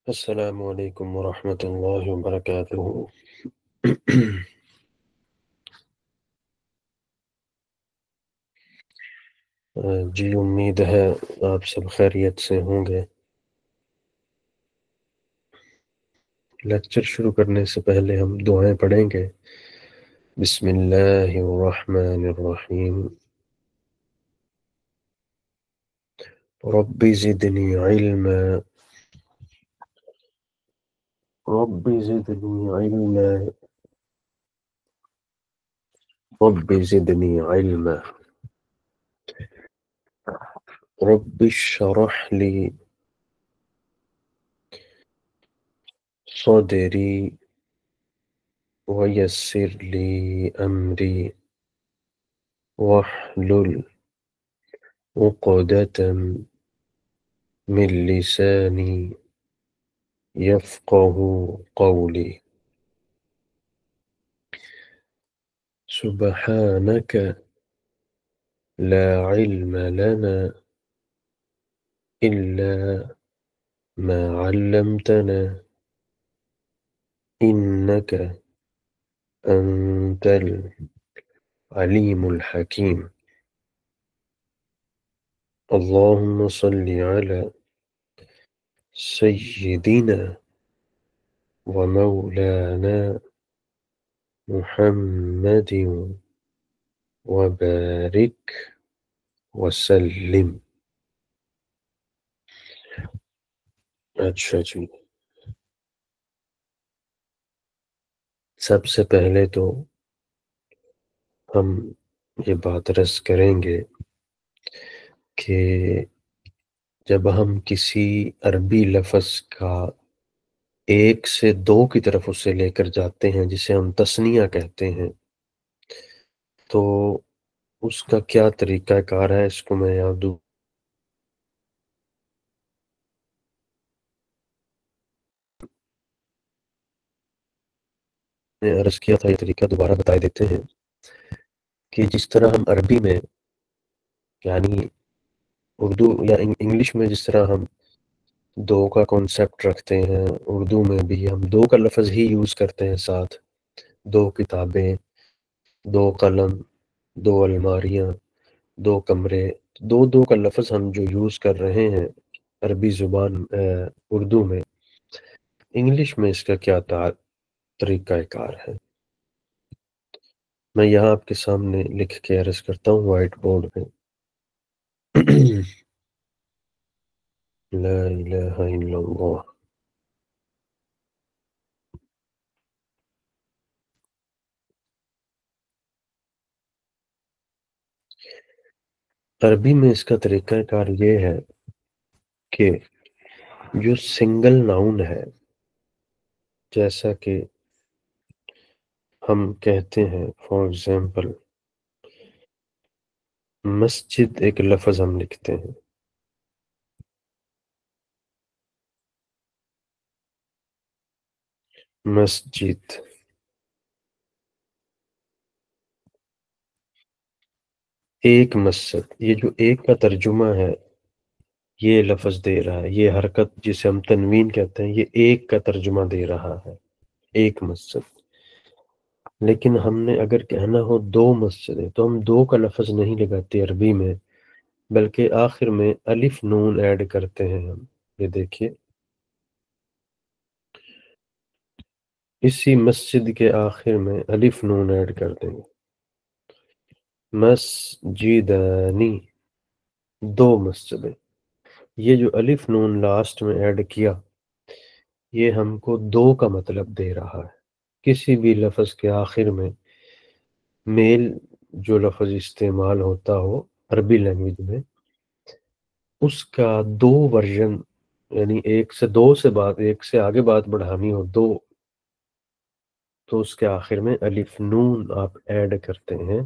السلام علیکم ورحمۃ اللہ وبرکاتہ۔ جی امید ہے آپ سب خیریت سے ہوں گے۔ لیکچر شروع کرنے سے پہلے ہم دعائیں پڑھیں گے۔ بسم اللہ الرحمن الرحیم۔ رب زدنی علما رب زدنی علما رب زدنی علما رب اشرح لی صدری ويسر لي أمري واحلل عقدة من لساني يفقه قولي۔ سبحانك لا علم لنا إلا ما علمتنا إنك أنت العليم الحكيم۔ اللهم صل على سيدنا ومولانا محمد وبارك وسلم۔ اچھا جی، سب سے پہلے تو ہم یہ بات عرض کریں گے کہ جب ہم کسی عربی لفظ کا ایک سے دو کی طرف اسے لے کر جاتے ہیں، جسے ہم تثنیہ کہتے ہیں، تو اس کا کیا طریقہ کار ہے، اس کو میں یاد نے عرض کیا تھا، یہ طریقہ دوبارہ بتائے دیتے ہیں کہ جس طرح ہم عربی میں یعنی اردو یا انگلش میں جس طرح ہم دو کا کانسیپٹ رکھتے ہیں، اردو میں بھی ہم دو کا لفظ ہی یوز کرتے ہیں، ساتھ دو کتابیں، دو قلم، دو الماریاں، دو کمرے، دو کا لفظ ہم جو یوز کر رہے ہیں عربی زبان اردو میں، انگلش میں اس کا کیا طریقہ کار ہے، میں یہاں آپ کے سامنے لکھ کے عرض کرتا ہوں وائٹ بورڈ پہ۔ لا الہ الا اللہ۔ عربی میں اس کا طریقہ کار یہ ہے کہ جو سنگل ناؤن ہے، جیسا کہ ہم کہتے ہیں فار ایگزامپل مسجد، ایک لفظ ہم لکھتے ہیں، مسجد، ایک مسجد، یہ جو ایک کا ترجمہ ہے یہ لفظ دے رہا ہے، یہ حرکت جسے ہم تنوین کہتے ہیں، یہ ایک کا ترجمہ دے رہا ہے، ایک مسجد۔ لیکن ہم نے اگر کہنا ہو دو مسجدیں، تو ہم دو کا لفظ نہیں لگاتے عربی میں، بلکہ آخر میں الف نون ایڈ کرتے ہیں ہم۔ یہ دیکھیے، اسی مسجد کے آخر میں الف نون ایڈ کر دیں گے، مسجدانی، دو مسجدیں۔ یہ جو الف نون لاسٹ میں ایڈ کیا، یہ ہم کو دو کا مطلب دے رہا ہے۔ کسی بھی لفظ کے آخر میں میل جو لفظ استعمال ہوتا ہو عربی لینگویج میں، اس کا دو ورژن، یعنی ایک سے دو سے بات، ایک سے آگے بات بڑھانی ہو دو، تو اس کے آخر میں الف نون آپ ایڈ کرتے ہیں۔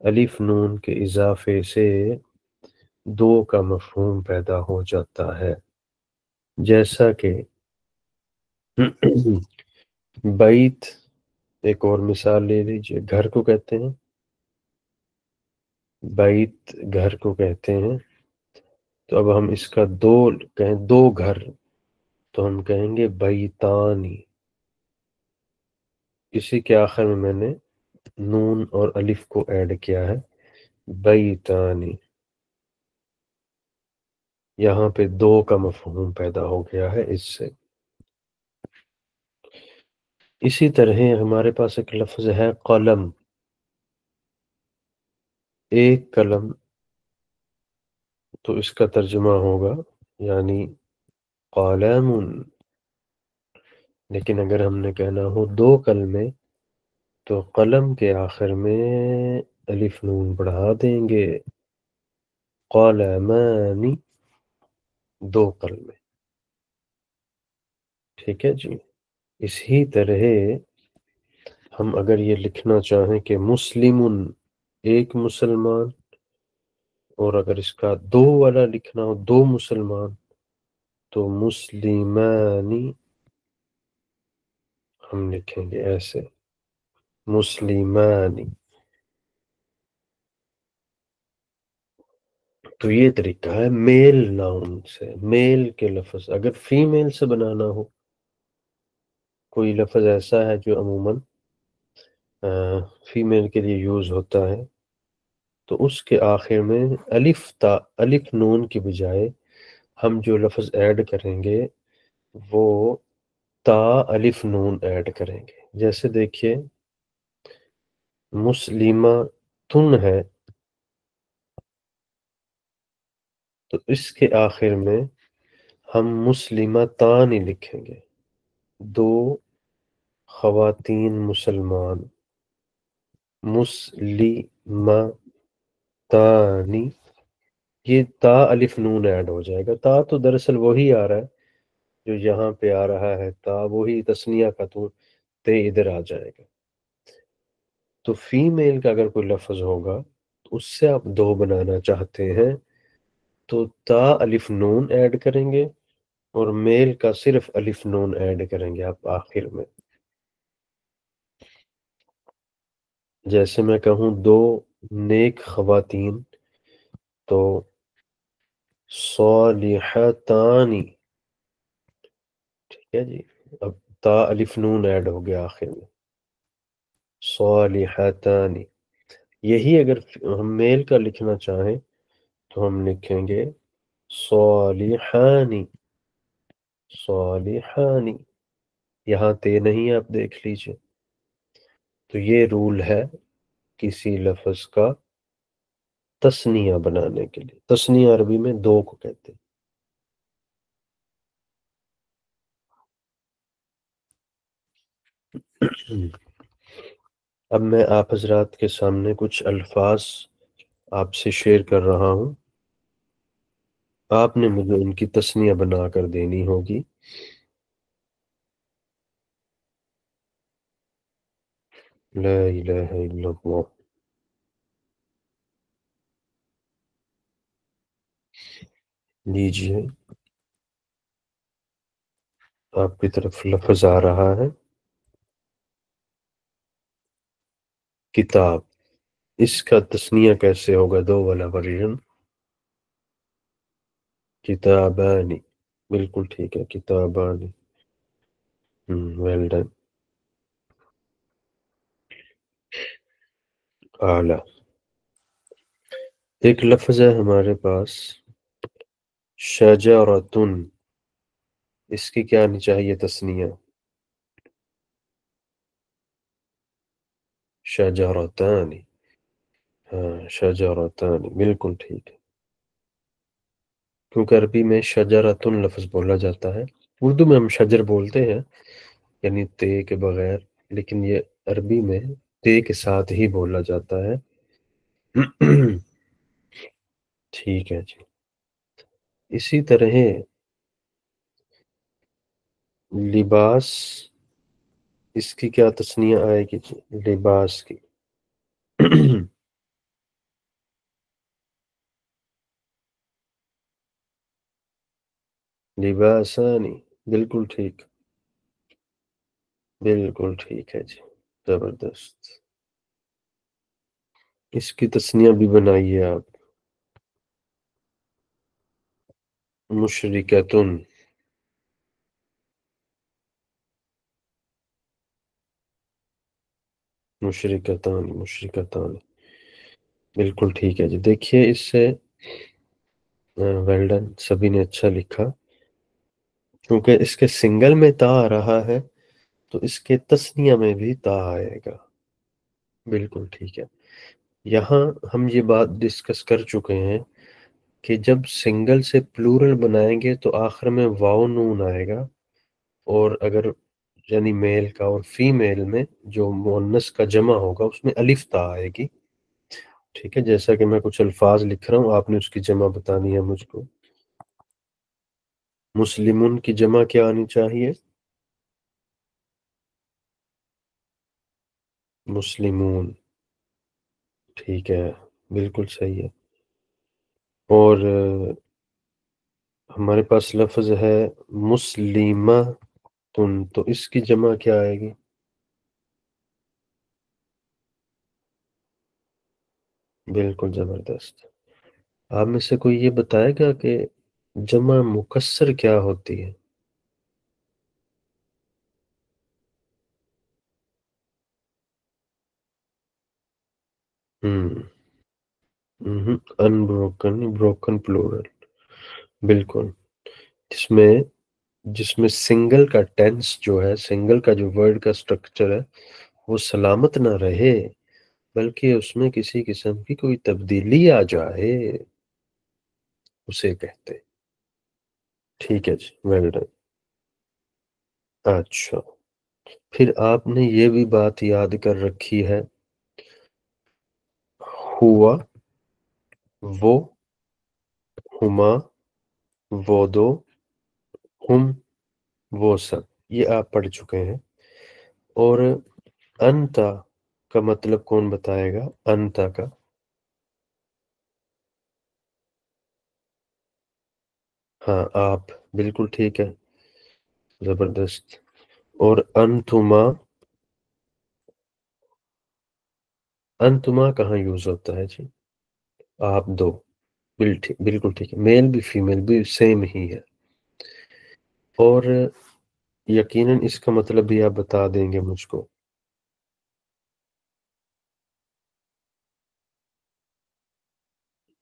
الف نون کے اضافے سے دو کا مفہوم پیدا ہو جاتا ہے، جیسا کہ بیت، ایک اور مثال لے لیجیے، گھر کو کہتے ہیں، بیت گھر کو کہتے ہیں، تو اب ہم اس کا دو کہیں، دو گھر، تو ہم کہیں گے بیتانی. اسی کے آخر میں نے نون اور الف کو ایڈ کیا ہے، بیتانی. یہاں پہ دو کا مفہوم پیدا ہو گیا ہے اس سے. اسی طرح ہمارے پاس ایک لفظ ہے قلم. ایک قلم، تو اس کا ترجمہ ہوگا یعنی قلم. لیکن اگر ہم نے کہنا ہو دو کلمے، تو قلم کے آخر میں الف نون بڑھا دیں گے، قلمانی، دو کلمے. ٹھیک ہے جی. اسی طرح ہم اگر یہ لکھنا چاہیں کہ مسلم، ایک مسلمان، اور اگر اس کا دو والا لکھنا ہو، دو مسلمان، تو مسلمانی ہم لکھیں گے ایسے، مسلمانی. تو یہ طریقہ ہے میل ناؤن سے، میل کے لفظ. اگر فیمیل سے بنانا ہو، کوئی لفظ ایسا ہے جو عموماً فیمیل کے لیے یوز ہوتا ہے، تو اس کے آخر میں الف نون کی بجائے ہم جو لفظ ایڈ کریں گے وہ تا الف نون ایڈ کریں گے. جیسے دیکھیے مسلمہ تن ہے، تو اس کے آخر میں ہم مسلمہ تانی لکھیں گے، دو خواتین مسلمان، مسلمہ تانی. یہ تا الف نون ایڈ ہو جائے گا. تا تو دراصل وہی آ رہا ہے جو یہاں پہ آ رہا ہے، تا وہی تثنیہ کا، تو تے ادھر آ جائے گا. تو فیمیل کا اگر کوئی لفظ ہوگا تو اس سے آپ دو بنانا چاہتے ہیں تو تا الف نون ایڈ کریں گے، اور میل کا صرف الف نون ایڈ کریں گے آپ آخر میں. جیسے میں کہوں دو نیک خواتین، تو صالحتانی. ٹھیک ہے جی. اب تا الف نون ایڈ ہو گیا آخر میں، صالحتانی. یہی اگر ہم میل کا لکھنا چاہیں تو ہم لکھیں گے صالحانی، صالحانی. یہاں تے نہیں، آپ دیکھ لیجئے. تو یہ رول ہے کسی لفظ کا تثنیہ بنانے کے لیے. تثنیہ عربی میں دو کو کہتے ہیں. اب میں آپ حضرات کے سامنے کچھ الفاظ آپ سے شیئر کر رہا ہوں، آپ نے مجھے ان کی تثنیہ بنا کر دینی ہوگی. لا الہ الا اللہ. لیجئے آپ کی طرف لفظ آ رہا ہے، کتاب. اس کا تثنیہ کیسے ہوگا؟ دو والا ورژن، کتابانی. بالکل ٹھیک ہے، کتابانی. Well done. اعلیٰ. ایک لفظ ہے ہمارے پاس شجرتن. اس کی کیا آنی چاہیے تثنیہ؟ شجرتان. ہاں، شجرتان، بالکل ٹھیک ہے. کیونکہ عربی میں شجرتن لفظ بولا جاتا ہے. اردو میں ہم شجر بولتے ہیں یعنی تے کے بغیر، لیکن یہ عربی میں تے کے ساتھ ہی بولا جاتا ہے. ٹھیک ہے جی. اسی طرح لباس، اس کی کیا تثنیہ آئے گی جی؟ لباس کی. لباسانی. بالکل ٹھیک، بالکل ٹھیک ہے جی. زبردست. اس کی تثنیہ بھی بنائیے آپ. مشرکتن. مشرکتان مشرکتان، بالکل ٹھیک ہے جی. دیکھیے اس سے ویل ڈن، سبھی نے اچھا لکھا. کیونکہ اس کے سنگل میں تا آ رہا ہے تو اس کے تثنیہ میں بھی تا آئے گا. بالکل ٹھیک ہے. یہاں ہم یہ بات ڈسکس کر چکے ہیں کہ جب سنگل سے پلورل بنائیں گے تو آخر میں واو نون آئے گا، اور اگر یعنی میل کا اور فیمیل میں جو مؤنث کا جمع ہوگا اس میں الف تا آئے گی. ٹھیک ہے، جیسا کہ میں کچھ الفاظ لکھ رہا ہوں، آپ نے اس کی جمع بتانی ہے مجھ کو. مسلمون کی جمع کیا آنی چاہیے؟ مسلمون. ٹھیک ہے، بالکل صحیح ہے. اور ہمارے پاس لفظ ہے مسلمہ تن، تو اس کی جمع کیا آئے گی؟ بالکل زبردست. آپ میں سے کوئی یہ بتائے گا کہ جمع مکسر کیا ہوتی ہے؟ انبروکن بروکن پلورل. بالکل. جس میں سنگل کا ٹینس جو ہے، سنگل کا جو ورڈ کا سٹرکچر ہے وہ سلامت نہ رہے بلکہ اس میں کسی قسم کی کوئی تبدیلی آ جائے، اسے کہتے. ٹھیک ہے جی، ویل ڈن. اچھا، پھر آپ نے یہ بھی بات یاد کر رکھی ہے، ہوا، وہ، ہما، وہ دو، ہم، وہ سب، یہ آپ پڑھ چکے ہیں. اور انتا کا مطلب کون بتائے گا؟ انتا کا. ہاں آپ، بالکل ٹھیک ہے، زبردست. اور انتما، انتما کہاں یوز ہوتا ہے جی؟ آپ دو. بالکل ٹھیک ہے، میل بھی فیمیل بھی سیم ہی ہے. اور یقیناً اس کا مطلب بھی آپ بتا دیں گے مجھ کو.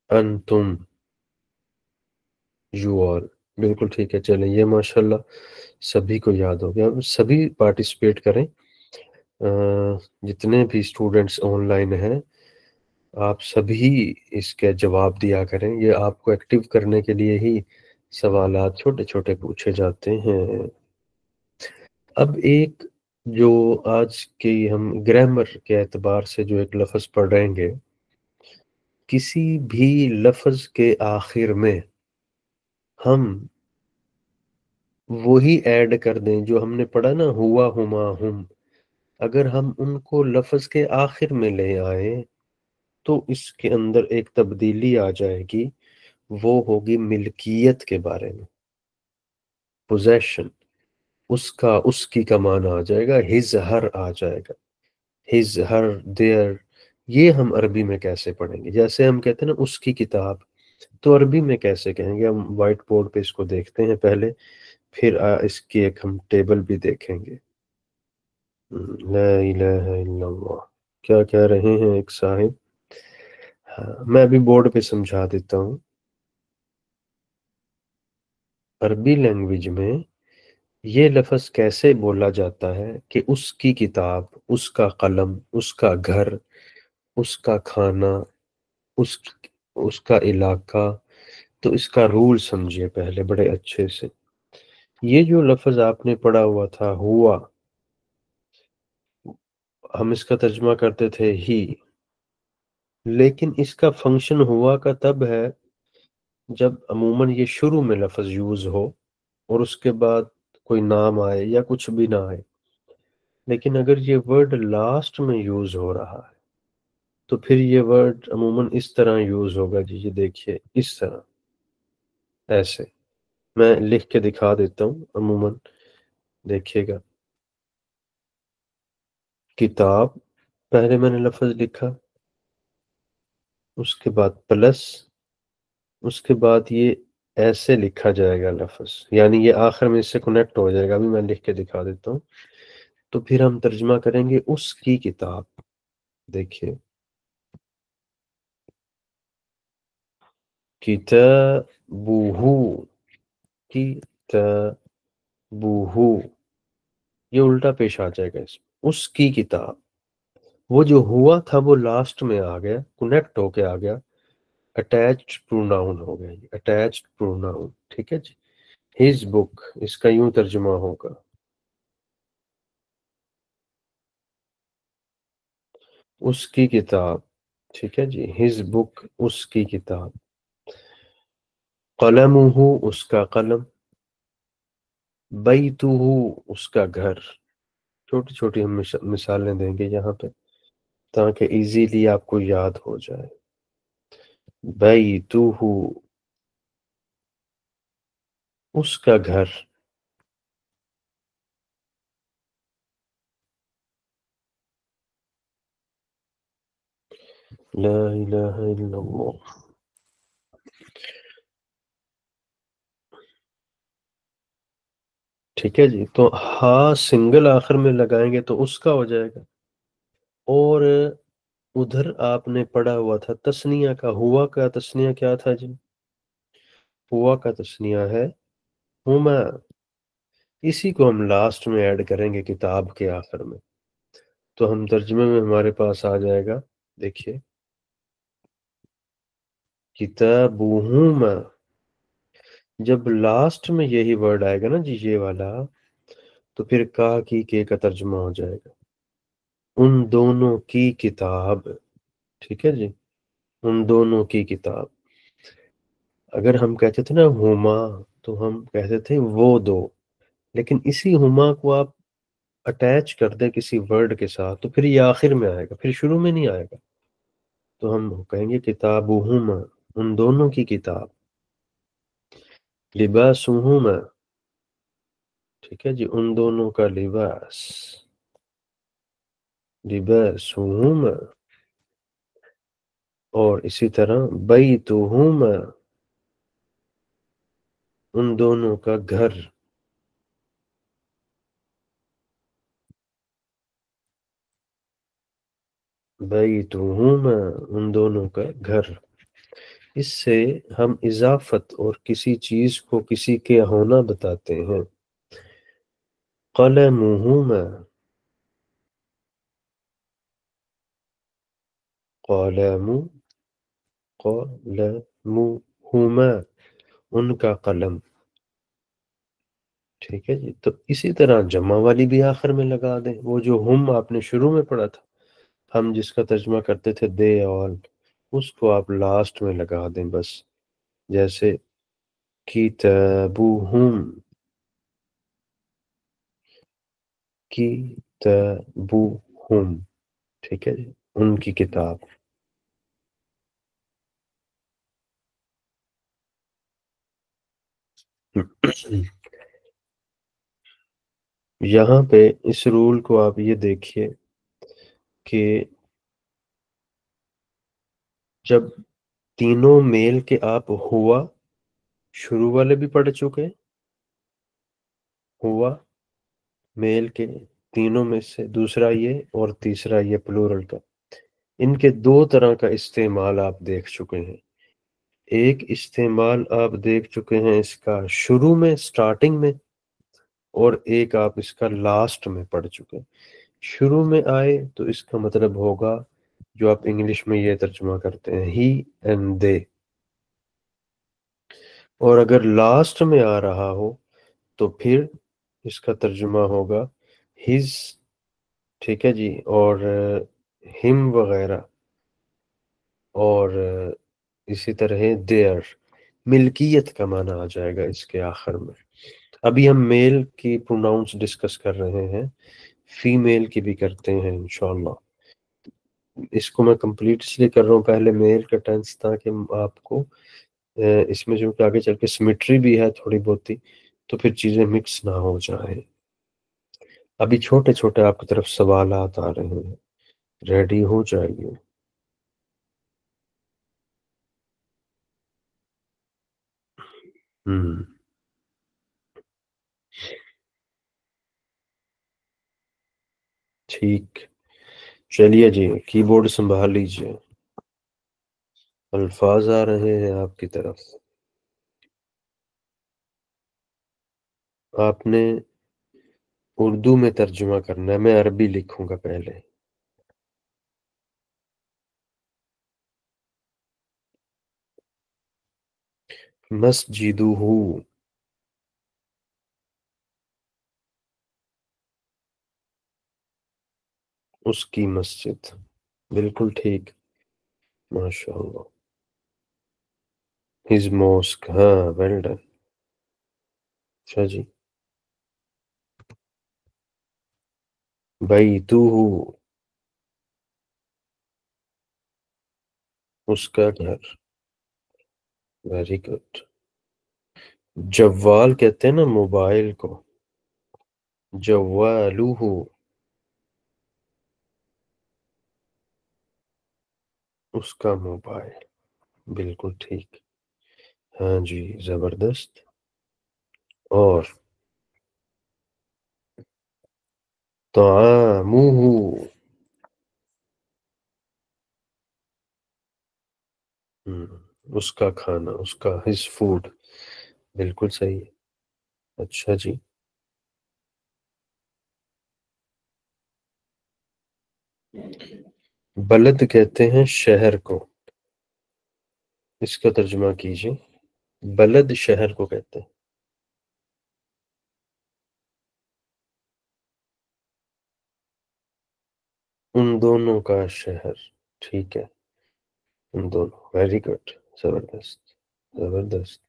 انتم، یو آل. بالکل ٹھیک ہے. چلیں، یہ ماشاءاللہ سبھی کو یاد ہو گیا. سبھی پارٹیسپیٹ کریں، جتنے بھی اسٹوڈنٹس آن لائن ہیں آپ سبھی اس کے جواب دیا کریں. یہ آپ کو ایکٹیو کرنے کے لیے ہی سوالات چھوٹے چھوٹے پوچھے جاتے ہیں. اب ایک جو آج کی ہم گرامر کے اعتبار سے جو ایک لفظ پڑھیں گے، کسی بھی لفظ کے آخر میں ہم وہی ایڈ کر دیں جو ہم نے پڑھا نا، ہوا، ہما، ہم. اگر ہم ان کو لفظ کے آخر میں لے آئیں تو اس کے اندر ایک تبدیلی آ جائے گی، وہ ہوگی ملکیت کے بارے میں، پوزیشن. اس کی کا معنی آ جائے گا، ہز ہر آ جائے گا، ہز ہر دیئر. یہ ہم عربی میں کیسے پڑھیں گے؟ جیسے ہم کہتے ہیں نا اس کی کتاب، تو عربی میں کیسے کہیں گے؟ ہم وائٹ بورڈ پہ اس کو دیکھتے ہیں پہلے، پھر اس کی ایک ہم ٹیبل بھی دیکھیں گے. لا الہ الا اللہ. کیا کہہ رہے ہیں ایک صاحب؟ ہاں، میں ابھی بورڈ پہ سمجھا دیتا ہوں. عربی لینگویج میں یہ لفظ کیسے بولا جاتا ہے کہ اس کی کتاب، اس کا قلم، اس کا گھر، اس کا کھانا، اس اس کا علاقہ. تو اس کا رول سمجھیے پہلے بڑے اچھے سے. یہ جو لفظ آپ نے پڑھا ہوا تھا ہوا، ہم اس کا ترجمہ کرتے تھے ہی، لیکن اس کا فنکشن ہوا کا تب ہے جب عموماً یہ شروع میں لفظ یوز ہو اور اس کے بعد کوئی نام آئے یا کچھ بھی نہ آئے. لیکن اگر یہ ورڈ لاسٹ میں یوز ہو رہا ہے تو پھر یہ ورڈ عموماً اس طرح یوز ہوگا جی. یہ دیکھیے اس طرح، ایسے میں لکھ کے دکھا دیتا ہوں. عموماً دیکھیے گا، کتاب، پہلے میں نے لفظ لکھا، اس کے بعد پلس، اس کے بعد یہ ایسے لکھا جائے گا لفظ، یعنی یہ آخر میں اس سے کنیکٹ ہو جائے گا. ابھی میں لکھ کے دکھا دیتا ہوں. تو پھر ہم ترجمہ کریں گے اس کی کتاب. دیکھیے، کتابوہو، کتابوہو، یہ الٹا پیش آ جائے گا اس میں، اس کی کتاب، وہ جو ہوا تھا وہ لاسٹ میں آ گیا، کنیکٹ ہو کے آ گیا، اٹیچڈ پروناؤن ہو گیا، اٹیچڈ پروناؤن، ٹھیک ہے جی۔ ہز بک، اس کا یوں ترجمہ ہوگا اس کی کتاب، ٹھیک ہے جی، ہز بک، اس کی کتاب۔ قلمہ، اس کا قلم۔ بیتہ، اس کا گھر۔ چھوٹی چھوٹی ہم مثالیں دیں گے یہاں پہ تاکہ ایزیلی آپ کو یاد ہو جائے۔ بیتہ، اس کا گھر۔ لا الہ الا اللہ۔ ٹھیک ہے جی، تو ہاں سنگل آخر میں لگائیں گے تو اس کا ہو جائے گا، اور ادھر آپ نے پڑھا ہوا تھا تسنیہ کا، ہوا کا تسنیہ کیا تھا جی؟ ہوا کا تسنیہ ہے ہما، اسی کو ہم لاسٹ میں ایڈ کریں گے کتاب کے آخر میں، تو ہم ترجمے میں ہمارے پاس آ جائے گا، دیکھیے، کتابہما، جب لاسٹ میں یہی ورڈ آئے گا نا جی، یہ والا، تو پھر کا کی کے کا ترجمہ ہو جائے گا، ان دونوں کی کتاب، ٹھیک ہے جی، ان دونوں کی کتاب۔ اگر ہم کہتے تھے نا ہما، تو ہم کہتے تھے وہ دو، لیکن اسی ہما کو آپ اٹیچ کر دیں کسی ورڈ کے ساتھ تو پھر یہ آخر میں آئے گا، پھر شروع میں نہیں آئے گا، تو ہم کہیں گے کتابہما، ان دونوں کی کتاب۔ لباسہما، ٹھیک ہے جی، ان دونوں کا لباس۔ لباسہما، اور اسی طرح بیتہما، ان دونوں کا گھر۔ بیتہما، ان دونوں کا گھر۔ اس سے ہم اضافت اور کسی چیز کو کسی کے ہونا بتاتے ہیں۔ قلمہما، قلم، قلمہما، ان کا قلم، ٹھیک ہے جی۔ تو اسی طرح جمع والی بھی آخر میں لگا دیں، وہ جو ہم آپ نے شروع میں پڑھا تھا، ہم جس کا ترجمہ کرتے تھے دے آل، اس کو آپ لاسٹ میں لگا دیں بس، جیسے کتابہم، کتابہم، ٹھیک ہے جی، ان کی کتاب۔ یہاں پہ اس رول کو آپ یہ دیکھیے کہ جب تینوں میل کے آپ ہوا شروع والے بھی پڑھ چکے، ہوا میل کے تینوں میں سے دوسرا یہ اور تیسرا یہ پلورل کا، ان کے دو طرح کا استعمال آپ دیکھ چکے ہیں۔ ایک استعمال آپ دیکھ چکے ہیں اس کا شروع میں، سٹارٹنگ میں، اور ایک آپ اس کا لاسٹ میں پڑھ چکے ہیں۔ شروع میں آئے تو اس کا مطلب ہوگا جو آپ انگلش میں یہ ترجمہ کرتے ہیں ہی اینڈ دے، اور اگر لاسٹ میں آ رہا ہو تو پھر اس کا ترجمہ ہوگا ہز، ٹھیک ہے جی، اور ہم وغیرہ، اور اسی طرح دیئر، ملکیت کا معنی آ جائے گا اس کے آخر میں۔ ابھی ہم میل کی پروناؤنس ڈسکس کر رہے ہیں، فیمیل کی بھی کرتے ہیں انشاءاللہ۔ اس کو میں کمپلیٹ اس لیے کر رہا ہوں پہلے میل کا ٹینس، تاکہ آپ کو اس میں جو کہ آگے چل کے سمیٹری بھی ہے تھوڑی بہت ہی، تو پھر چیزیں مکس نہ ہو جائیں۔ ابھی چھوٹے چھوٹے آپ کی طرف سوالات آ رہے ہیں، ریڈی ہو جائیے۔ ٹھیک، چلیے جی کی بورڈ سنبھال لیجیے، الفاظ آ رہے ہیں آپ کی طرف. آپ نے اردو میں ترجمہ کرنا ہے، میں عربی لکھوں گا پہلے. مسجدہ، اس کی مسجد. بالکل ٹھیک، ماشاء اللہ. ہز موسک، ہاں ویل ڈن. اچھا جی. بیتہ، اس کا گھر. Very good. جوال کہتے ہیں نا موبائل کو، جوالہ. اس کا موبائل. بالکل ٹھیک. ہاں جی زبردست. اور طعامہ، اس کا کھانا، اس کا ہز فوڈ. بالکل صحیح ہے. اچھا جی. بلد کہتے ہیں شہر کو، اس کا ترجمہ کیجئے. بلد شہر کو کہتے ہیں. ان دونوں کا شہر. ٹھیک ہے. ان دونوں. Very good. زبردست، زبردست.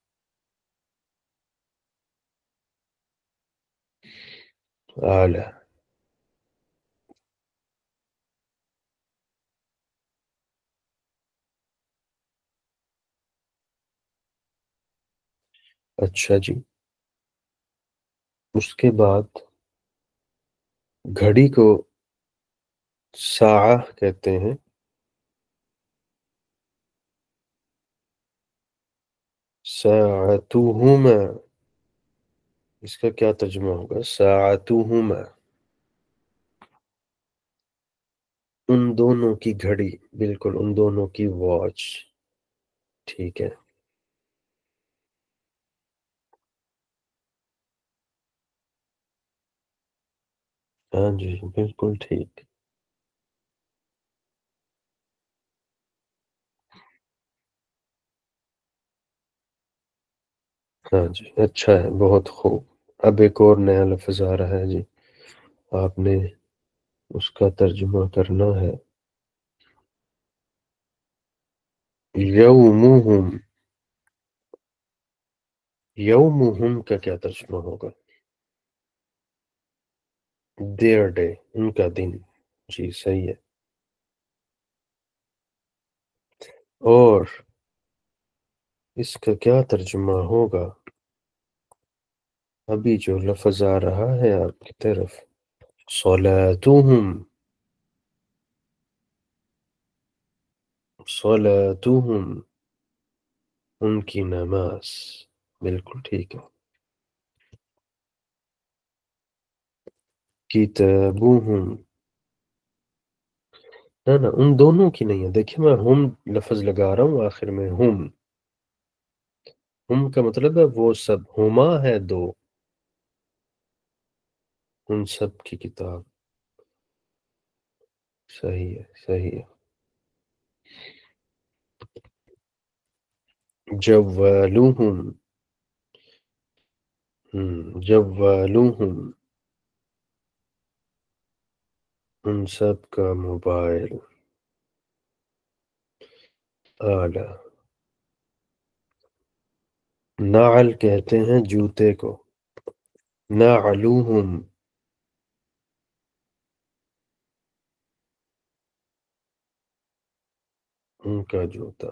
اعلی. اچھا جی. اس کے بعد گھڑی کو ساعہ کہتے ہیں. ساعتہما، اس کا کیا ترجمہ ہوگا؟ ساعتہما. ان دونوں کی گھڑی. بالکل، ان دونوں کی واچ. ٹھیک ہے. ہاں جی بالکل ٹھیک. ہاں جی اچھا ہے، بہت خوب. اب ایک اور نیا لفظ آ رہا ہے جی، آپ نے اس کا ترجمہ کرنا ہے. یومہم. یومہم کا کیا ترجمہ ہوگا؟ دیئر ڈے، ان کا دن. جی صحیح ہے. اور اس کا کیا ترجمہ ہوگا؟ ابھی جو لفظ آ رہا ہے آپ کی طرف، صلاتہم. صلاتہم، ان کی نماز. بالکل ٹھیک ہے. کتابہم. نہ نہ، ان دونوں کی نہیں ہے. دیکھیں میں ہم لفظ لگا رہا ہوں آخر میں. ہم کا مطلب ہے وہ سب. ہما ہے دو. ان سب کی کتاب. صحیح ہے، صحیح ہے. جوالہم. جوالہم، ان سب کا موبائل. اعلی. نعل کہتے ہیں جوتے کو. نعلوہم. ان کا جوتا.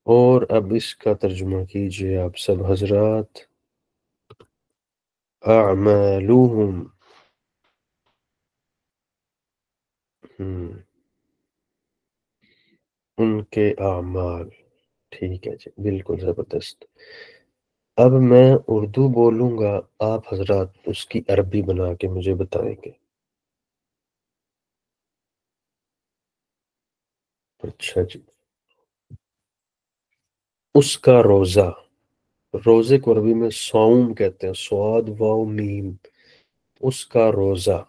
اور اب اس کا ترجمہ کیجئے آپ سب حضرات. اعمالوہم. ان کے اعمال. ٹھیک ہے جی بالکل زبردست. اب میں اردو بولوں گا، آپ حضرات اس کی عربی بنا کے مجھے بتائیں گے. اچھا جی، اس کا روزہ، روزے کو عربی میں صوم کہتے ہیں، صاد واو میم، اس کا روزہ،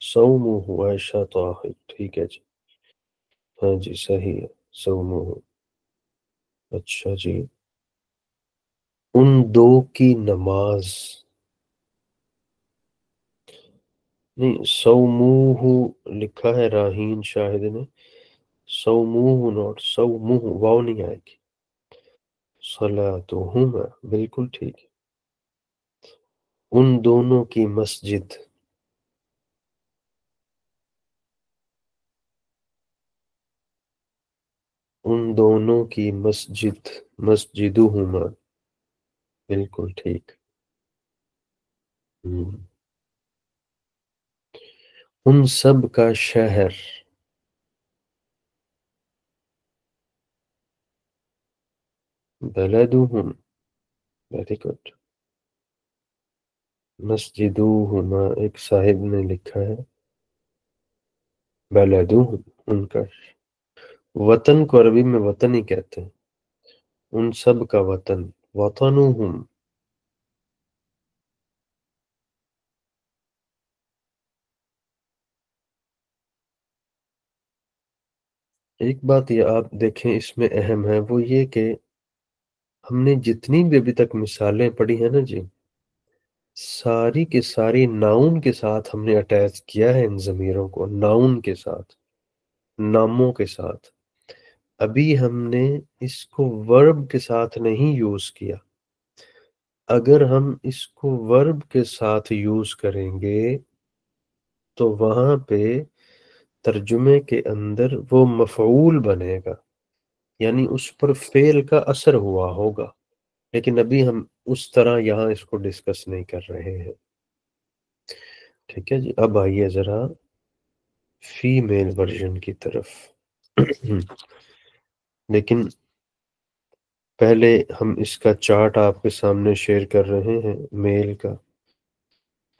صومہ عائشہ طاہر، ٹھیک ہے جی، ہاں جی صحیح ہے، صومہ، اچھا جی، ان دو کی نماز، نہیں صوموہ لکھا ہے راہین شاہد نے، صوموہ نوٹ صوموہ، واو نہیں آئے گی، صلاتہما بالکل ٹھیک ہے، ان دونوں کی مسجد، ان دونوں کی مسجد، مسجدہما بالکل ٹھیک، ہم، ان سب کا شہر، بلدہم، ویری گڈ، مسجدوہما ایک صاحب نے لکھا ہے بلدہم، ان کا وطن کو عربی میں وطن ہی کہتے ہیں، ان سب کا وطن، وطنہم، ایک بات یہ آپ دیکھیں اس میں اہم ہے، وہ یہ کہ ہم نے جتنی بھی ابھی تک مثالیں پڑھی ہیں نا جی، ساری کے ساری ناؤن کے ساتھ ہم نے اٹیچ کیا ہے ان ضمیروں کو، ناؤن کے ساتھ، ناموں کے ساتھ، ابھی ہم نے اس کو ورب کے ساتھ نہیں یوز کیا، اگر ہم اس کو ورب کے ساتھ یوز کریں گے تو وہاں پہ ترجمے کے اندر وہ مفعول بنے گا، یعنی اس پر فعل کا اثر ہوا ہوگا، لیکن ابھی ہم اس طرح یہاں اس کو ڈسکس نہیں کر رہے ہیں، ٹھیک ہے جی، اب آئیے ذرا فیمیل ورژن کی طرف، لیکن پہلے ہم اس کا چارٹ آپ کے سامنے شیئر کر رہے ہیں میل کا،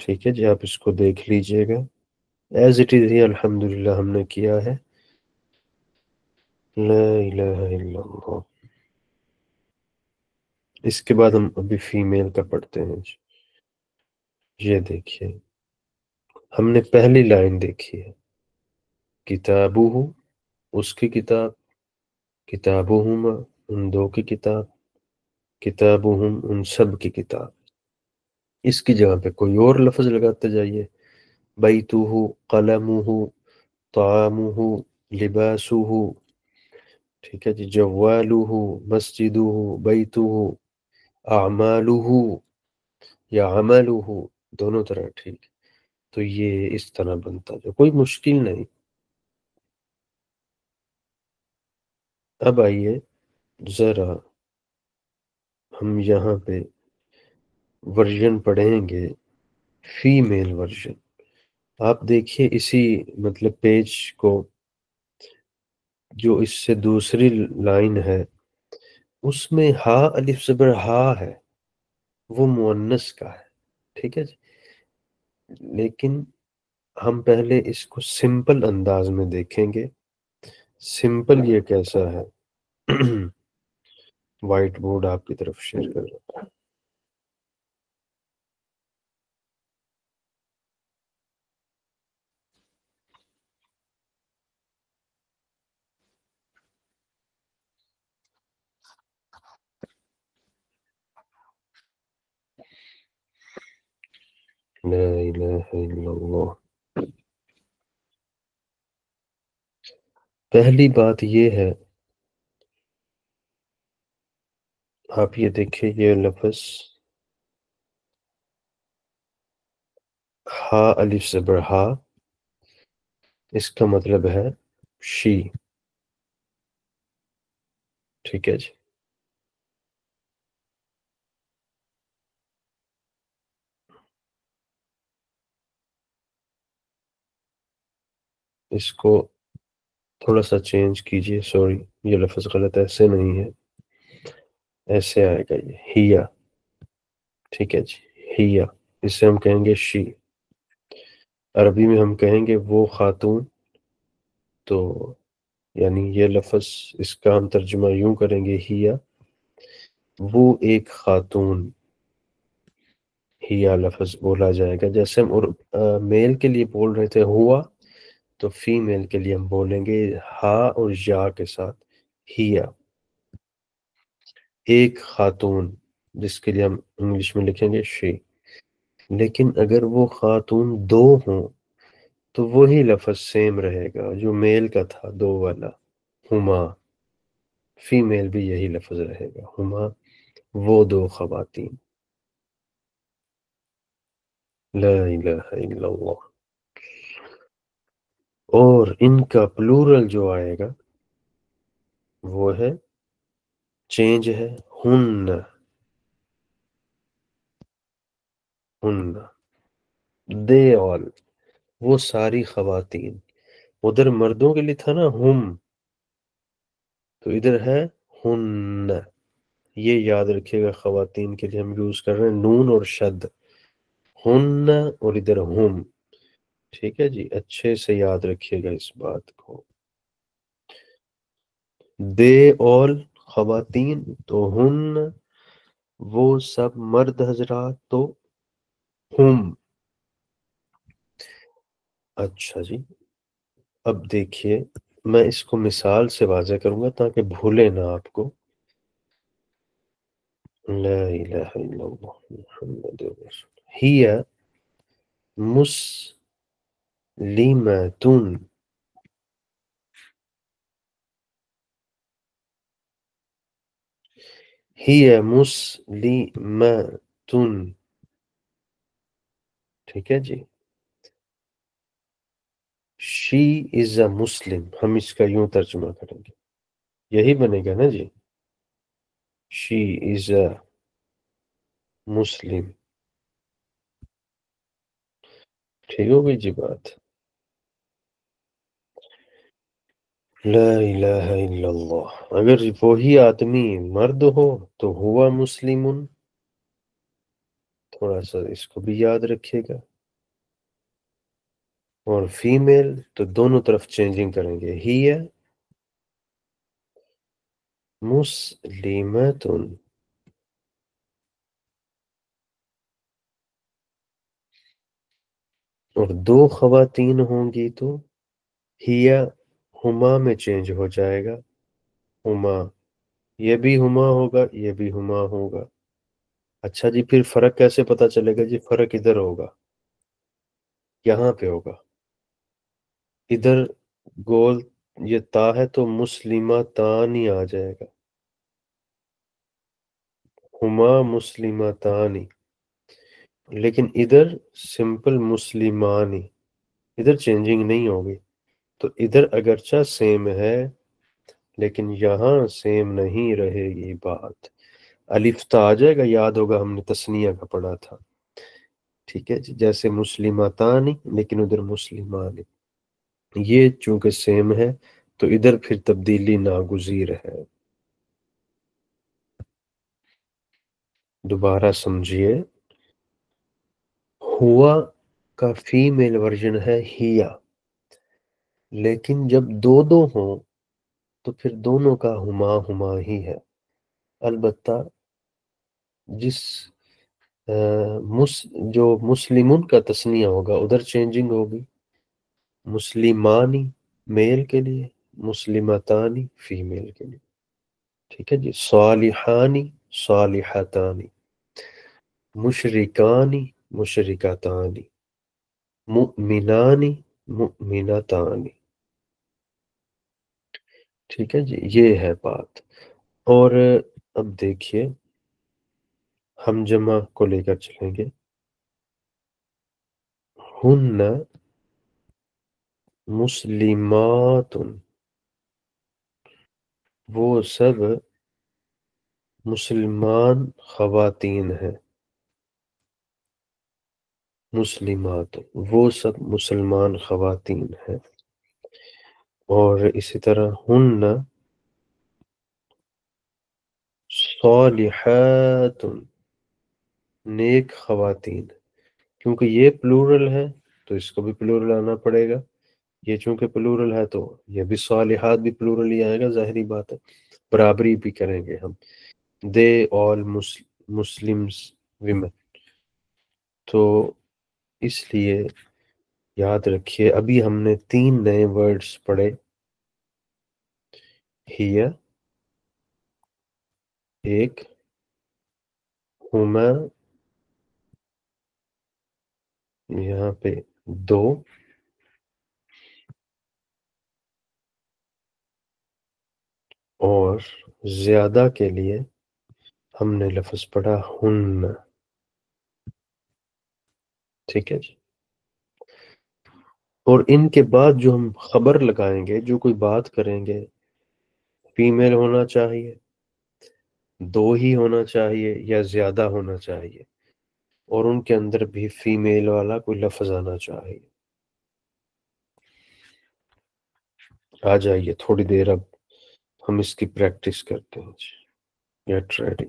ٹھیک ہے جی، آپ اس کو دیکھ لیجئے گا، ایز اٹ از ہی الحمدللہ ہم نے کیا ہے، لا الہ الا اللہ، اس کے بعد ہم ابھی فیمیل کا پڑھتے ہیں جی، یہ دیکھیے ہم نے پہلی لائن دیکھی ہے، کتابہ، اس کی کتاب، کتابہما، ان دو کی کتاب، کتابہم، ان سب کی کتاب، اس کی جگہ پہ کوئی اور لفظ لگاتے جائیے، بیتہ، قلمہ، طعامہ، لباسہ، ٹھیک ہے جی، جوالہ، مسجدہ، بیتہ، اعمالہ یا عملہ، دونوں طرح ٹھیک، تو یہ اس طرح بنتا جو کوئی مشکل نہیں، اب آئیے ذرا ہم یہاں پہ ورژن پڑھیں گے، فیمیل ورژن، آپ دیکھیے اسی مطلب پیج کو، جو اس سے دوسری لائن ہے اس میں ہا الف زبر ہا ہے، وہ مؤنث کا ہے، ٹھیک ہے جی، لیکن ہم پہلے اس کو سمپل انداز میں دیکھیں گے، سمپل یہ کیسا ہے، وائٹ بورڈ آپ کی طرف شیئر کر رہا ہوں، لا الہ الا اللہ، پہلی بات یہ ہے، آپ یہ دیکھیں یہ لفظ ہا الف زبر ہا، اس کا مطلب ہے شی، ٹھیک ہے جی، اس کو تھوڑا سا چینج کیجئے، سوری یہ لفظ غلط ایسے نہیں ہے، ایسے آئے گا یہ ہیا، ٹھیک ہے جی، ہیا، اس سے ہم کہیں گے شی، عربی میں ہم کہیں گے وہ خاتون، تو یعنی یہ لفظ اس کا ہم ترجمہ یوں کریں گے ہیا، وہ ایک خاتون، ہیا لفظ بولا جائے گا جیسے ہم میل کے لیے بول رہے تھے ہوا، تو فیمیل کے لیے ہم بولیں گے ہا اور یا کے ساتھ ہیا، ایک خاتون، جس کے لیے ہم انگلش میں لکھیں گے شی۔ لیکن اگر وہ خاتون دو ہوں تو وہی لفظ سیم رہے گا جو میل کا تھا دو والا، ہما، فیمیل بھی یہی لفظ رہے گا، ہما وہ دو خواتین۔ لا الہ الا اللہ۔ اور ان کا پلورل جو آئے گا وہ ہے، چینج ہے، ہن، ہن، دے آل، وہ ساری خواتین۔ ادھر مردوں کے لیے تھا نا ہم، تو ادھر ہے ہن۔ یہ یاد رکھیے گا، خواتین کے لیے ہم یوز کر رہے ہیں نون اور شد، ہن اور ادھر ہم۔ ٹھیک ہے جی، اچھے سے یاد رکھیے گا اس بات کو۔ دے آل خواتین تو ہن، وہ سب مرد حضرات تو ہم۔ اچھا جی، اب دیکھیے میں اس کو مثال سے واضح کروں گا تاکہ بھولے نہ آپ کو۔ لا الہ الا اللہ محمد رسول، ہی مسلمتن، ہی مسلمتن، ٹھیک ہے جی۔ شی از اے مسلم، ہم اس کا یوں ترجمہ کریں گے، یہی بنے گا نا جی، شی از اے مسلم، ٹھیک ہو گئی جی بات۔ لا الہ الا اللہ۔ اگر وہی آدمی مرد ہو تو ہوا مسلم، تھوڑا سا اس کو بھی یاد رکھیے گا، اور فیمیل تو دونوں طرف چینجنگ کریں گے، ہی مسلمت، اور دو خواتین ہوں گی تو ہیا ہما میں چینج ہو جائے گا، ہما، یہ بھی ہما ہوگا، یہ بھی ہما ہوگا۔ اچھا جی، پھر فرق کیسے پتا چلے گا جی؟ فرق ادھر ہوگا، یہاں پہ ہوگا، ادھر گول یہ تا ہے تو مسلمتان ہی آ جائے گا، ہما مسلمتانی، لیکن ادھر سمپل مسلمانی، ادھر چینجنگ نہیں ہوگی۔ تو ادھر اگرچہ سیم ہے لیکن یہاں سیم نہیں رہے گی بات، الف تا آ جائے گا، یاد ہوگا ہم نے تثنیہ کا پڑھا تھا، ٹھیک ہے جی، جیسے مسلمتانی لیکن ادھر مسلمانی، یہ چونکہ سیم ہے تو ادھر پھر تبدیلی ناگزیر ہے۔ دوبارہ سمجھیے، ہوا کا فیمیل ورژن ہے ہیا، لیکن جب دو دو ہوں تو پھر دونوں کا ہما ہما ہی ہے، البتہ جس جو مسلمن کا تثنیہ ہوگا ادھر چینجنگ ہوگی، مسلمانی میل کے لیے، مسلمتانی فیمیل کے لیے، ٹھیک ہے جی۔ صالحانی صالحتانی، مشرکانی مشرکتانی، مؤمنانی مؤمنتانی، ٹھیک ہے جی، یہ ہے بات۔ اور اب دیکھیے ہم جمع کو لے کر چلیں گے، ہن مسلمات، وہ سب مسلمان خواتین ہیں، مسلمات وہ سب مسلمان خواتین ہیں۔ اور اسی طرح ہن صالحات، نیک خواتین، کیونکہ یہ پلورل ہے تو اس کو بھی پلورل آنا پڑے گا، یہ چونکہ پلورل ہے تو یہ بھی صالحات بھی پلورل ہی آئے گا، ظاہری بات ہے، برابری بھی کریں گے ہم. دے آل مسلمس ویمن. تو اس لیے یاد رکھیے ابھی ہم نے 3 نئے ورڈز پڑھے. ہیا ایک، ہما یہاں پہ 2، اور زیادہ کے لیے ہم نے لفظ پڑھا ہن. ٹھیک ہے جی. اور ان کے بعد جو ہم خبر لگائیں گے، جو کوئی بات کریں گے، فیمیل ہونا چاہیے، 2 ہی ہونا چاہیے یا زیادہ ہونا چاہیے، اور ان کے اندر بھی فیمیل والا کوئی لفظ آنا چاہیے. آ جائیے تھوڑی دیر اب ہم اس کی پریکٹس کرتے ہیں جی. Get ready.